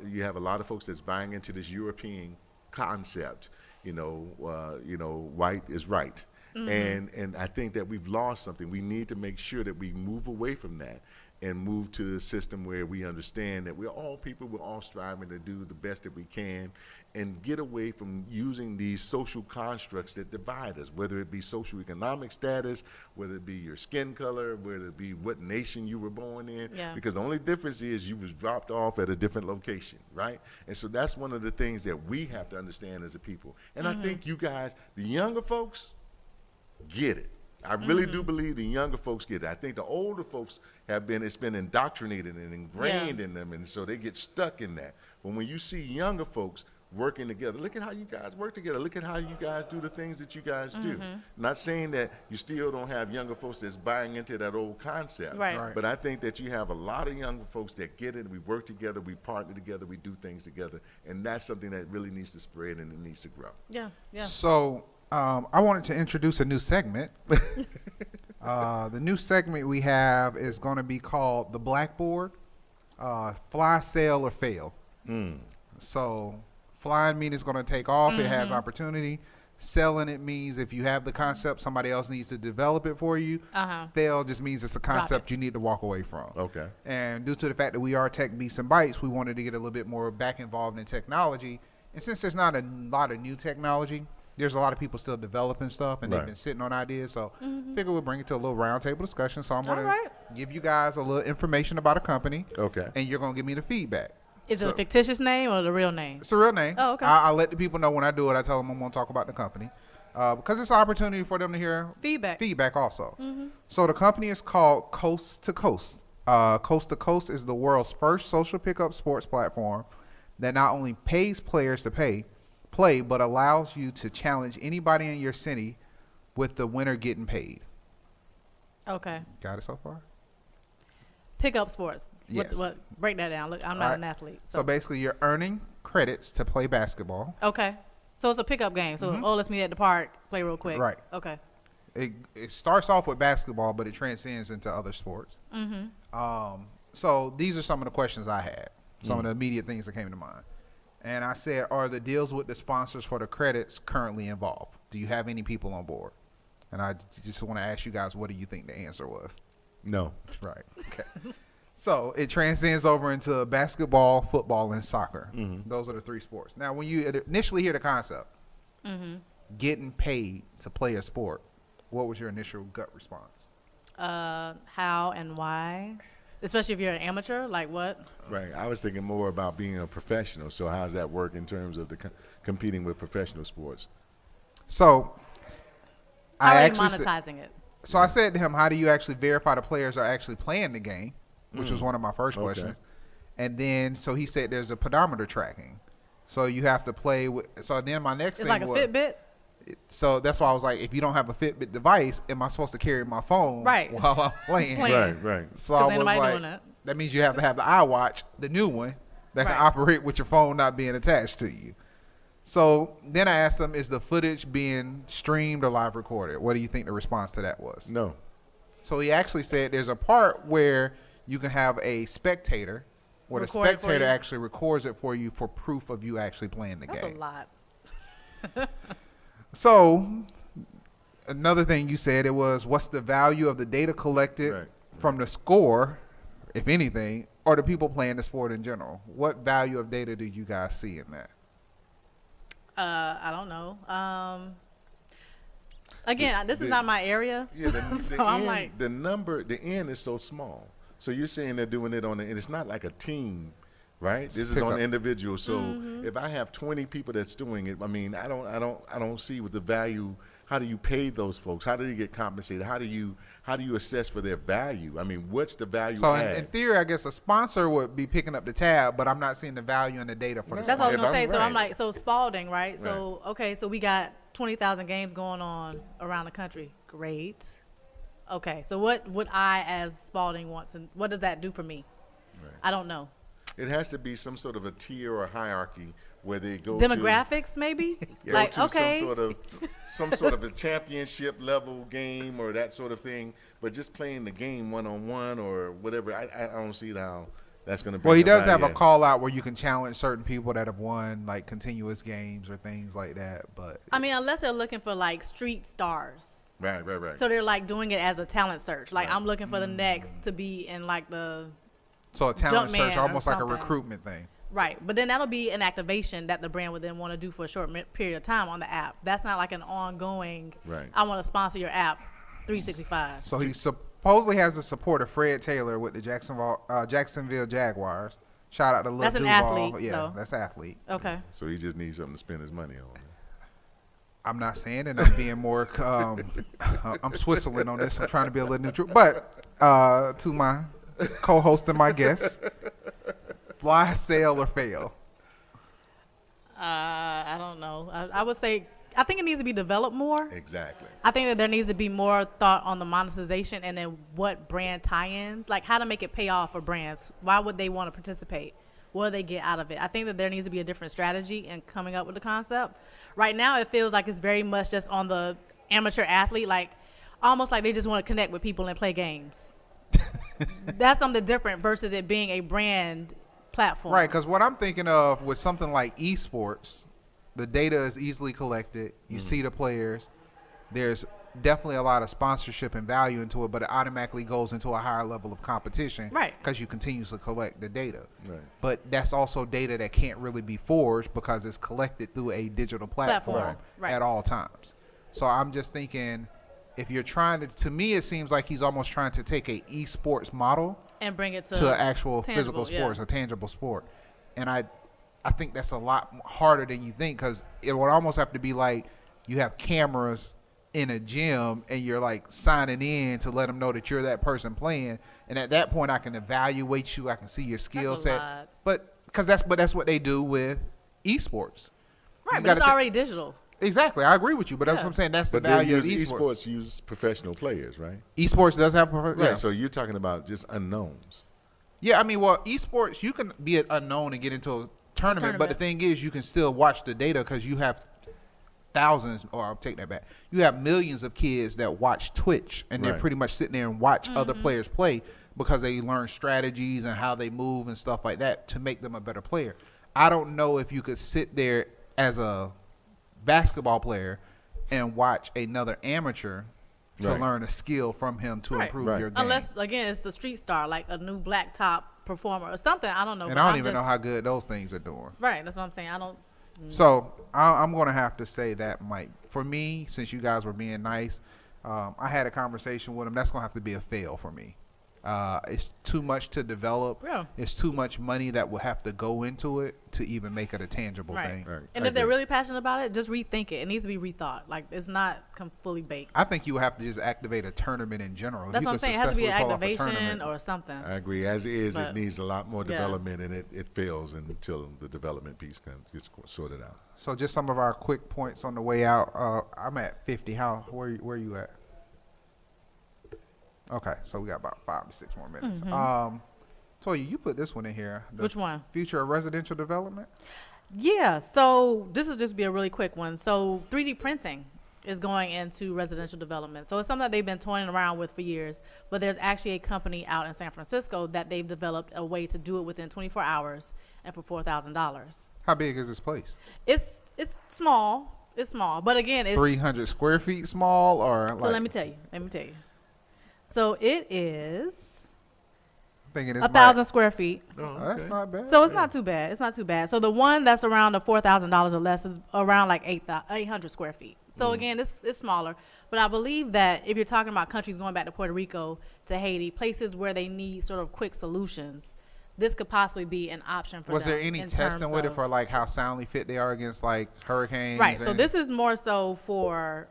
you have a lot of folks that's buying into this European concept, white is right. And I think that we've lost something. We need to make sure that we move away from that and move to a system where we understand that we're all people, we're all striving to do the best that we can, and get away from using these social constructs that divide us, whether it be socioeconomic status, whether it be your skin color, whether it be what nation you were born in, because the only difference is you was dropped off at a different location, right? And so that's one of the things that we have to understand as a people. And I think you guys, the younger folks, get it. I really do believe the younger folks get it. I think the older folks it's been indoctrinated and ingrained in them, and so they get stuck in that. But when you see younger folks working together, look at how you guys work together. Look at how you guys do the things that you guys do. Not saying that you still don't have younger folks that's buying into that old concept. Right. But I think that you have a lot of younger folks that get it. We work together, we partner together, we do things together. And that's something that really needs to spread and it needs to grow. Yeah. So I wanted to introduce a new segment. The new segment we have is going to be called The Blackboard, Fly, Sail, or Fail. So flying means it's going to take off. It has opportunity. Selling it means if you have the concept, somebody else needs to develop it for you. Fail just means it's a concept you need to walk away from. Okay. And due to the fact that we are Tech Beats and Bytes, we wanted to get a little bit more back involved in technology. And since there's not a lot of new technology, there's a lot of people still developing stuff, and they've been sitting on ideas. So figure we'll bring it to a little roundtable discussion. So I'm going to give you guys a little information about a company. Okay. And you're going to give me the feedback. Is it a fictitious name or the real name? It's a real name. Oh, okay. I'll let the people know when I do it. I tell them I'm going to talk about the company. Because it's an opportunity for them to hear feedback also. So the company is called Coast to Coast. Coast to Coast is the world's first social pickup sports platform that not only pays players to play, but allows you to challenge anybody in your city with the winner getting paid. Okay. Got it so far? Pickup sports. Yes. What? Break that down. Look, I'm not an athlete. So basically, you're earning credits to play basketball. Okay. So it's a pickup game. So, let's meet at the park, play real quick. Right. Okay. It starts off with basketball, but it transcends into other sports. So these are some of the questions I had, some of the immediate things that came to mind. And I said, are the deals with the sponsors for the credits currently involved? Do you have any people on board? And I just want to ask you guys, what do you think the answer was? No. Right. Okay. So it transcends over into basketball, football, and soccer. Those are the three sports. Now, when you initially hear the concept, getting paid to play a sport, what was your initial gut response? How and why? Especially if you're an amateur, like what? Right. I was thinking more about being a professional. So how does that work in terms of the competing with professional sports? So how are you monetizing it? So I said to him, how do you actually verify the players are actually playing the game, which was one of my first questions. And then, so he said there's a pedometer tracking. So you have to play with, so then my next thing was. It's like a Fitbit? So that's why I was like, if you don't have a Fitbit device, am I supposed to carry my phone while I'm playing? Right. So I was like, that means you have to have the iWatch, the new one, that can operate with your phone not being attached to you. So then I asked him, is the footage being streamed or live recorded? What do you think the response to that was? No. So he actually said there's a part where you can have a spectator, where the spectator actually records it for you for proof of you actually playing the game. That's a lot. So another thing you said, it was, what's the value of the data collected from the score, if anything, or the people playing the sport in general? What value of data do you guys see in that? I don't know. Again, this is not my area. Yeah, so I'm like, the end is so small. So you're saying they're doing it and it's not like a team, right? This is on individual. So if I have 20 people that's doing it, I mean, I don't see what the value. How do you pay those folks? How do they get compensated? How do you assess for their value? I mean, what's the value add? In theory, I guess a sponsor would be picking up the tab, but I'm not seeing the value in the data for the That's sponsor. what I was going to say. Right. So I'm like, so Spalding, right? So, okay, so we got 20,000 games going on around the country. Great. Okay, so what would I as Spalding want to, what does that do for me? Right. I don't know. It has to be some sort of a tier or hierarchy where they go demographics, maybe. Like, okay, some sort of a championship level game or that sort of thing. But just playing the game 1-on-1 or whatever, I don't see how that's going to. Well, he does have a call out where you can challenge certain people that have won like continuous games or things like that. But I mean, unless they're looking for like street stars. Right. So they're like doing it as a talent search. Like I'm looking for the next to be in like the. So a talent search, almost like a recruitment thing. Right, but then that'll be an activation that the brand would then want to do for a short period of time on the app. That's not like an ongoing, I want to sponsor your app 365. So he supposedly has the support of Fred Taylor with the Jacksonville Jaguars. Shout out to Lil That's an Duval. athlete, Yeah, though. that's athlete. Okay. So he just needs something to spend his money on. I'm not saying it. I'm being more, I'm Switzerland on this. I'm trying to be a little neutral. But to my co-host and my guest, fly, sail, or fail? I don't know. I would say I think it needs to be developed more. Exactly. I think that there needs to be more thought on the monetization and then what brand tie-ins, like how to make it pay off for brands. Why would they want to participate? What do they get out of it? I think that there needs to be a different strategy in coming up with the concept. Right now, it feels like it's very much just on the amateur athlete, like almost like they just want to connect with people and play games. That's something different versus it being a brand platform. Right, because what I'm thinking of with something like esports, the data is easily collected. You see the players. There's definitely a lot of sponsorship and value into it, but it automatically goes into a higher level of competition. Right. Because you continuously collect the data. Right. But that's also data that can't really be forged because it's collected through a digital platform at all times. So I'm just thinking, if you're trying to me, it seems like he's almost trying to take a esports model and bring it to actual tangible, physical sports, a tangible sport. And I think that's a lot harder than you think, because it would almost have to be like you have cameras in a gym and you're like signing in to let them know that you're that person playing. And at that point, I can evaluate you. I can see your skill set. But that's what they do with esports. Right, but it's already digital. Exactly, I agree with you, but that's what I'm saying. That's the value of esports. Esports use professional players, right? Esports does have professional. Right, so you're talking about just unknowns. Yeah, I mean, well, esports, you can be an unknown and get into a tournament, but the thing is, you can still watch the data because you have thousands, or I'll take that back. You have millions of kids that watch Twitch, and they're pretty much sitting there and watch other players play because they learn strategies and how they move and stuff like that to make them a better player. I don't know if you could sit there as a basketball player and watch another amateur to learn a skill from him to improve your game. Unless, again, it's a street star, like a new blacktop performer or something. I don't know. And I don't even know how good those things are doing. Right, that's what I'm saying. I don't. So I'm going to have to say that might, for me, since you guys were being nice, I had a conversation with him. That's going to have to be a fail for me. It's too much to develop. Yeah. It's too much money that will have to go into it to even make it a tangible thing. Right. And if they're really passionate about it, just rethink it. It needs to be rethought. Like, it's not fully baked. I think you would have to just activate a tournament in general. That's what I'm saying. It has to be an activation or something. I agree. As is, it needs a lot more development, and it fails until the development piece gets sorted out. So just some of our quick points on the way out. I'm at 50. Where are you at? Okay, so we got about 5 to 6 more minutes. Toya, you put this one in here. Which one? Future of residential development? Yeah, so this will just be a really quick one. So 3D printing is going into residential development. So it's something that they've been toying around with for years, but there's actually a company out in San Francisco that they've developed a way to do it within 24 hours and for $4,000. How big is this place? It's small. It's small, but again, it's 300 square feet small, or so let me tell you. So it is 1,000 square feet. Oh, okay. That's not bad. So it's not too bad. So the one that's around the $4,000 or less is around like 800 square feet. So again, it's smaller. But I believe that if you're talking about countries going back to Puerto Rico, to Haiti, places where they need sort of quick solutions, this could possibly be an option for them. Was there any testing with it for like how soundly fit they are against like hurricanes? Right. So this is more so for,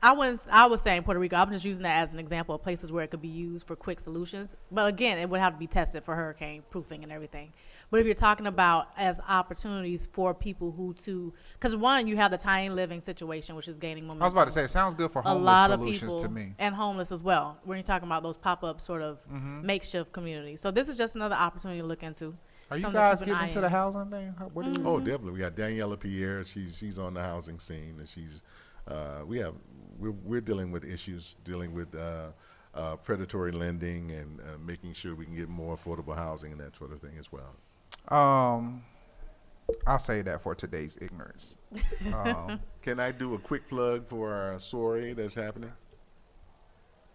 I was saying Puerto Rico. I'm just using that as an example of places where it could be used for quick solutions. But again, it would have to be tested for hurricane proofing and everything. But if you're talking about as opportunities for people because one, you have the tiny living situation, which is gaining momentum. I was about to say, it sounds good for homeless solutions to me. And homeless as well, when you're talking about those pop-up sort of makeshift communities. So this is just another opportunity to look into. Are you guys getting into the housing thing? What do you Oh, definitely. We got Daniela Pierre. She's on the housing scene, and she's we're dealing with issues, dealing with predatory lending and making sure we can get more affordable housing and that sort of thing as well. I'll say that for today's ignorance. Can I do a quick plug for our soiree that's happening?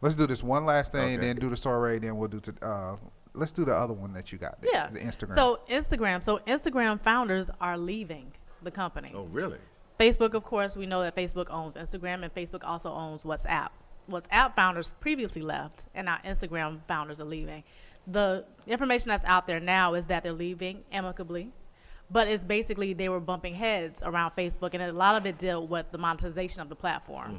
Let's do this one last thing, then do the soiree, then we'll do let's do the other one that you got. Yeah. The Instagram. So Instagram founders are leaving the company. Oh, really? Facebook, of course, we know that Facebook owns Instagram, and Facebook also owns WhatsApp. WhatsApp founders previously left, and now Instagram founders are leaving. The information that's out there now is that they're leaving amicably, but it's basically they were bumping heads around Facebook, and a lot of it dealt with the monetization of the platform.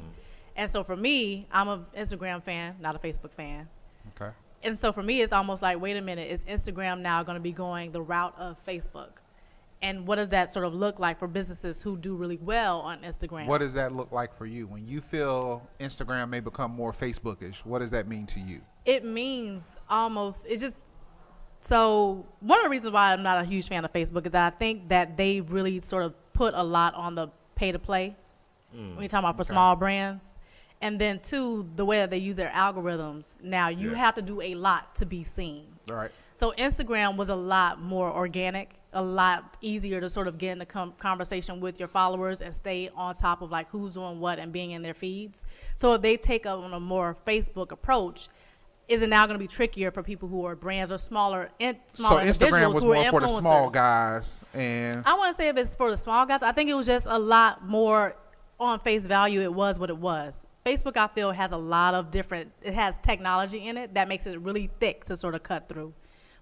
And so for me, I'm an Instagram fan, not a Facebook fan. Okay. And so for me, it's almost like, wait a minute, is Instagram now going to be going the route of Facebook? And what does that sort of look like for businesses who do really well on Instagram? What does that look like for you? When you feel Instagram may become more Facebookish, what does that mean to you? It means so one of the reasons why I'm not a huge fan of Facebook is that I think that they really sort of put a lot on the pay to play when you're talking about for small brands. And then two, the way that they use their algorithms. Now you have to do a lot to be seen. All right. So Instagram was a lot more organic, a lot easier to sort of get in the conversation with your followers and stay on top of like who's doing what and being in their feeds. So if they take on a more Facebook approach, is it now going to be trickier for people who are brands or smaller so Instagram was more for the small influencers? Guys, and I want to say if it's for the small guys, I think it was just a lot more on face value. It was what it was. Facebook, I feel, has a lot of it has technology in it that makes it really thick to sort of cut through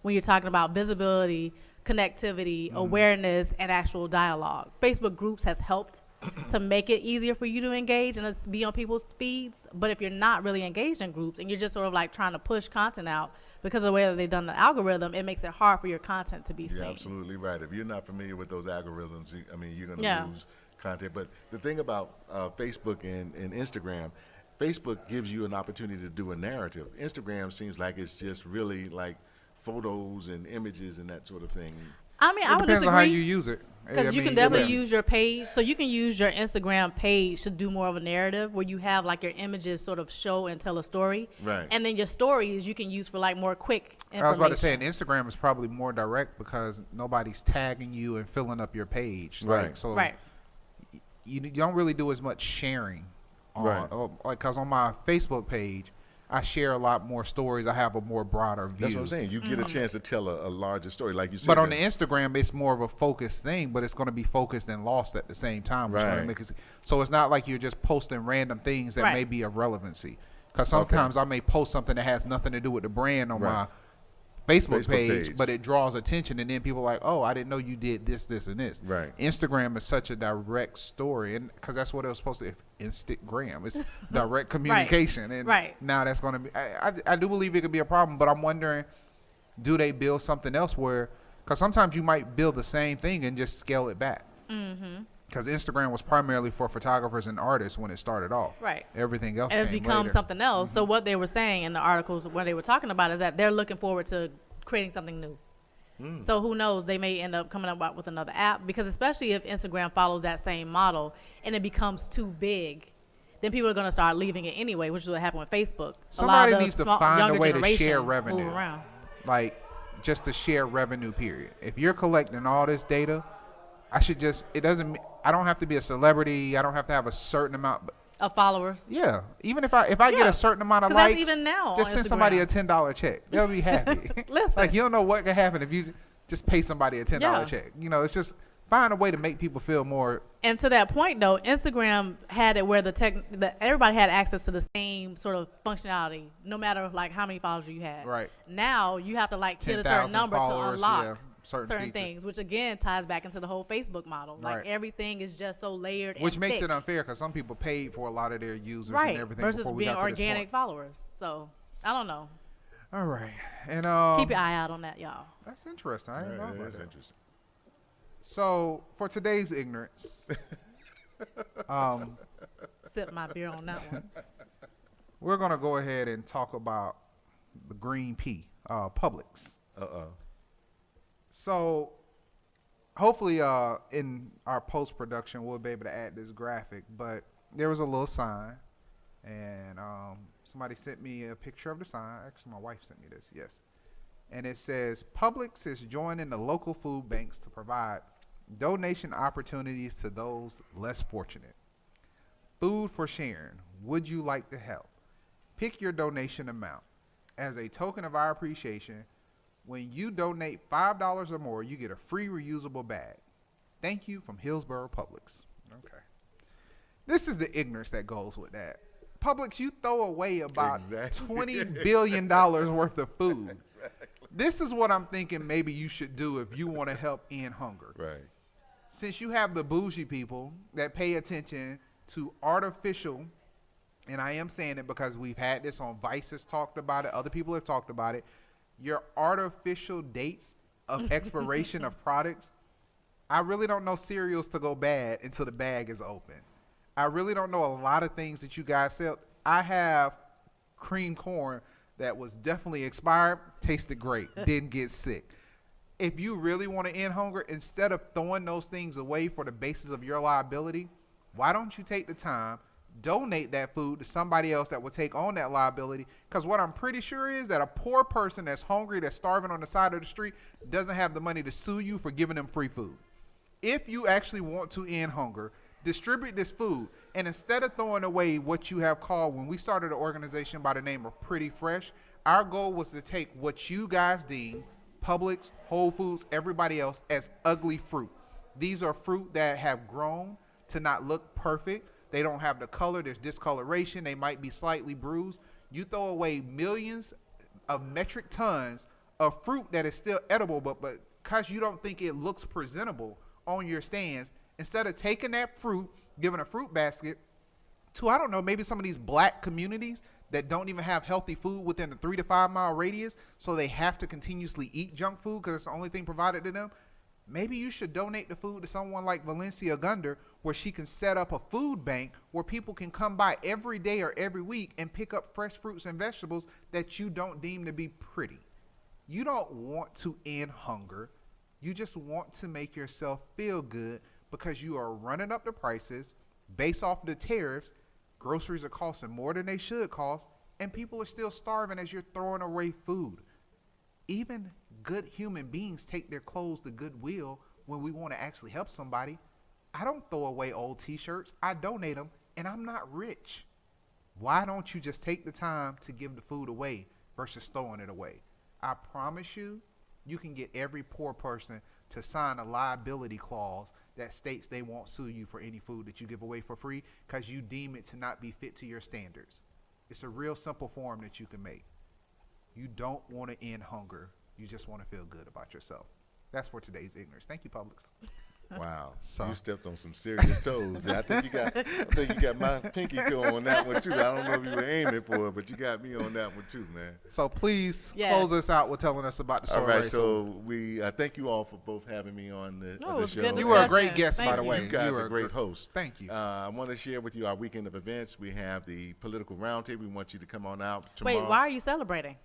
when you're talking about visibility, connectivity, awareness, and actual dialogue. Facebook groups has helped to make it easier for you to engage and be on people's feeds. But if you're not really engaged in groups and you're just sort of like trying to push content out because of the way that they've done the algorithm, it makes it hard for your content to be seen. You're absolutely right. If you're not familiar with those algorithms, you're going to lose content. But the thing about Facebook and Instagram, Facebook gives you an opportunity to do a narrative. Instagram seems like it's just really like photos and images and that sort of thing. I mean, I would depends disagree. on how you use it. Because you can definitely use your page. So you can use your Instagram page to do more of a narrative where you have like your images sort of show and tell a story. Right. And then your stories you can use for like more quick information. I was about to say, and Instagram is probably more direct because nobody's tagging you and filling up your page. Right. Like, so right. You don't really do as much sharing. Because on my Facebook page, I share a lot more stories. I have a more broader view. That's what I'm saying. You get a chance to tell a larger story, like you said. But on the Instagram, it's more of a focused thing, but it's going to be focused and lost at the same time. Right. So it's not like you're just posting random things that may be of relevancy. Because sometimes I may post something that has nothing to do with the brand on my Facebook page, but it draws attention, and then people are like, oh, I didn't know you did this, this, and this. Right. Instagram is such a direct story, and because that's what it was supposed to. Instagram, it's direct communication, and now that's going to be. I do believe it could be a problem, but I'm wondering, do they build something else where? Because sometimes you might build the same thing and just scale it back. Because Instagram was primarily for photographers and artists when it started off. Right. Everything else has become later. Something else. So what they were saying in the articles when they were talking about is that they're looking forward to creating something new. So who knows? They may end up coming up with another app, because especially if Instagram follows that same model and it becomes too big, then people are going to start leaving it anyway, which is what happened with Facebook. Somebody needs to find a way to share revenue. Like just to share revenue, period. If you're collecting all this data, I don't have to be a celebrity. I don't have to have a certain amount of followers. Yeah. Even if I get a certain amount of likes, even now just send somebody a $10 check. They'll be happy. Listen. Like, you don't know what could happen if you just pay somebody a $10 check. You know, it's just Find a way to make people feel more. And to that point, though, Instagram had it where everybody had access to the same sort of functionality, no matter like how many followers you had. Right. Now you have to like hit a certain number to unlock certain things, which again ties back into the whole Facebook model. Like everything is just so layered, which and makes thick. it unfair because some people paid for a lot of their users right. and everything versus before we being got to organic this point. followers. So I don't know. All right, and keep your eye out on that, y'all. That's interesting. I didn't know about that. Interesting. So for today's ignorance, sip my beer on that one. We're gonna go ahead and talk about the green pea, Publix. So hopefully, in our post production, we'll be able to add this graphic. But there was a little sign, and somebody sent me a picture of the sign. Actually, my wife sent me this. Yes. And it says, Publix is joining the local food banks to provide donation opportunities to those less fortunate. Food for sharing. Would you like to help? Pick your donation amount. As a token of our appreciation, when you donate $5 or more, you get a free reusable bag. Thank you from Hillsborough Publix. Okay. This is the ignorance that goes with that. Publix, you throw away about $20 billion worth of food. Exactly. This is what I'm thinking maybe you should do if you want to help end hunger. Right. Since you have the bougie people that pay attention to artificial, and I am saying it because we've had this on Vice has talked about it, other people have talked about it, your artificial dates of expiration of products. I really don't know cereals to go bad until the bag is open. I really don't know a lot of things that you guys sell. I have cream corn that was definitely expired, tasted great, didn't get sick. If you really want to end hunger, instead of throwing those things away for the basis of your liability, why don't you take the time, donate that food to somebody else that will take on that liability? Because what I'm pretty sure is that a poor person that's hungry, that's starving on the side of the street, doesn't have the money to sue you for giving them free food. If you actually want to end hunger, distribute this food, and instead of throwing away what you have called, when we started an organization by the name of Pretty Fresh, our goal was to take what you guys deem, Publix, Whole Foods, everybody else, as ugly fruit. These are fruit that have grown to not look perfect. They don't have the color. There's discoloration. They might be slightly bruised. You throw away millions of metric tons of fruit that is still edible, but because you don't think it looks presentable on your stands, instead of taking that fruit, giving a fruit basket to, I don't know, maybe some of these black communities that don't even have healthy food within the 3 to 5 mile radius, so they have to continuously eat junk food because it's the only thing provided to them. Maybe you should donate the food to someone like Valencia Gunder, where she can set up a food bank where people can come by every day or every week and pick up fresh fruits and vegetables that you don't deem to be pretty. You don't want to end hunger. You just want to make yourself feel good because you are running up the prices based off the tariffs. Groceries are costing more than they should cost, and people are still starving as you're throwing away food. Even good human beings take their clothes to Goodwill when we want to actually help somebody. I don't throw away old t-shirts. I donate them, and I'm not rich. Why don't you just take the time to give the food away versus throwing it away? I promise you, you can get every poor person to sign a liability clause that states they won't sue you for any food that you give away for free because you deem it to not be fit to your standards. It's a real simple form that you can make. You don't want to end hunger. You just want to feel good about yourself. That's for today's ignorance. Thank you, Publix. Wow, so you stepped on some serious toes. I think you got my pinky toe on that one too. I don't know if you were aiming for it, but you got me on that one too, man. So please close us out with telling us about the story. All right, so we thank you all for both having me on the show. You were a great guest, by the way. You guys are a great host. Thank you. I want to share with you our weekend of events. We have the political roundtable. We want you to come on out tomorrow. Wait, why are you celebrating?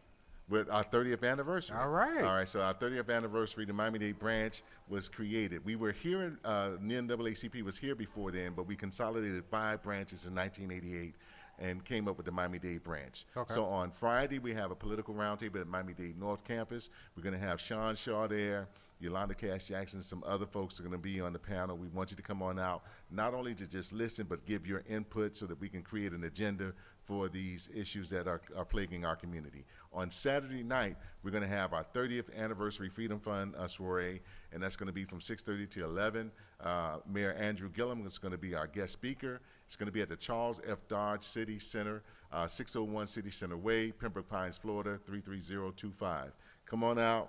With our 30th anniversary. All right. So our 30th anniversary, the Miami-Dade branch was created. We were here, the NAACP was here before then, but we consolidated 5 branches in 1988 and came up with the Miami-Dade branch. Okay. So on Friday, we have a political roundtable at Miami-Dade North Campus. We're going to have Sean Shaw there. Yolanda Cash Jackson, some other folks are going to be on the panel. We want you to come on out, not only to just listen, but give your input so that we can create an agenda for these issues that are plaguing our community. On Saturday night, we're going to have our 30th anniversary Freedom Fund soiree, and that's going to be from 6:30 to 11. Mayor Andrew Gillum is going to be our guest speaker. It's going to be at the Charles F. Dodge City Center, 601 City Center Way, Pembroke Pines, Florida, 33025. Come on out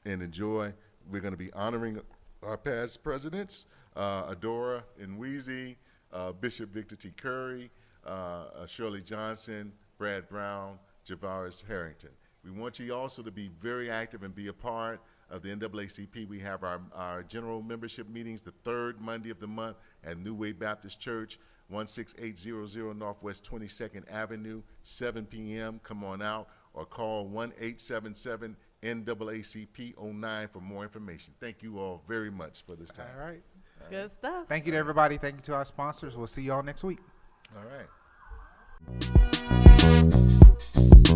and enjoy. We're going to be honoring our past presidents, Adora Nweezy, Bishop Victor T. Curry, Shirley Johnson, Brad Brown, Javaris Harrington. We want you also to be very active and be a part of the NAACP. We have our general membership meetings the third Monday of the month at New Way Baptist Church, 16800 Northwest 22nd Avenue, 7 p.m. Come on out or call 1-877-NAACP-09 for more information. Thank you all very much for this time. All right. Good stuff. Thank you to everybody. Thank you to our sponsors. We'll see y'all next week. All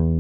right.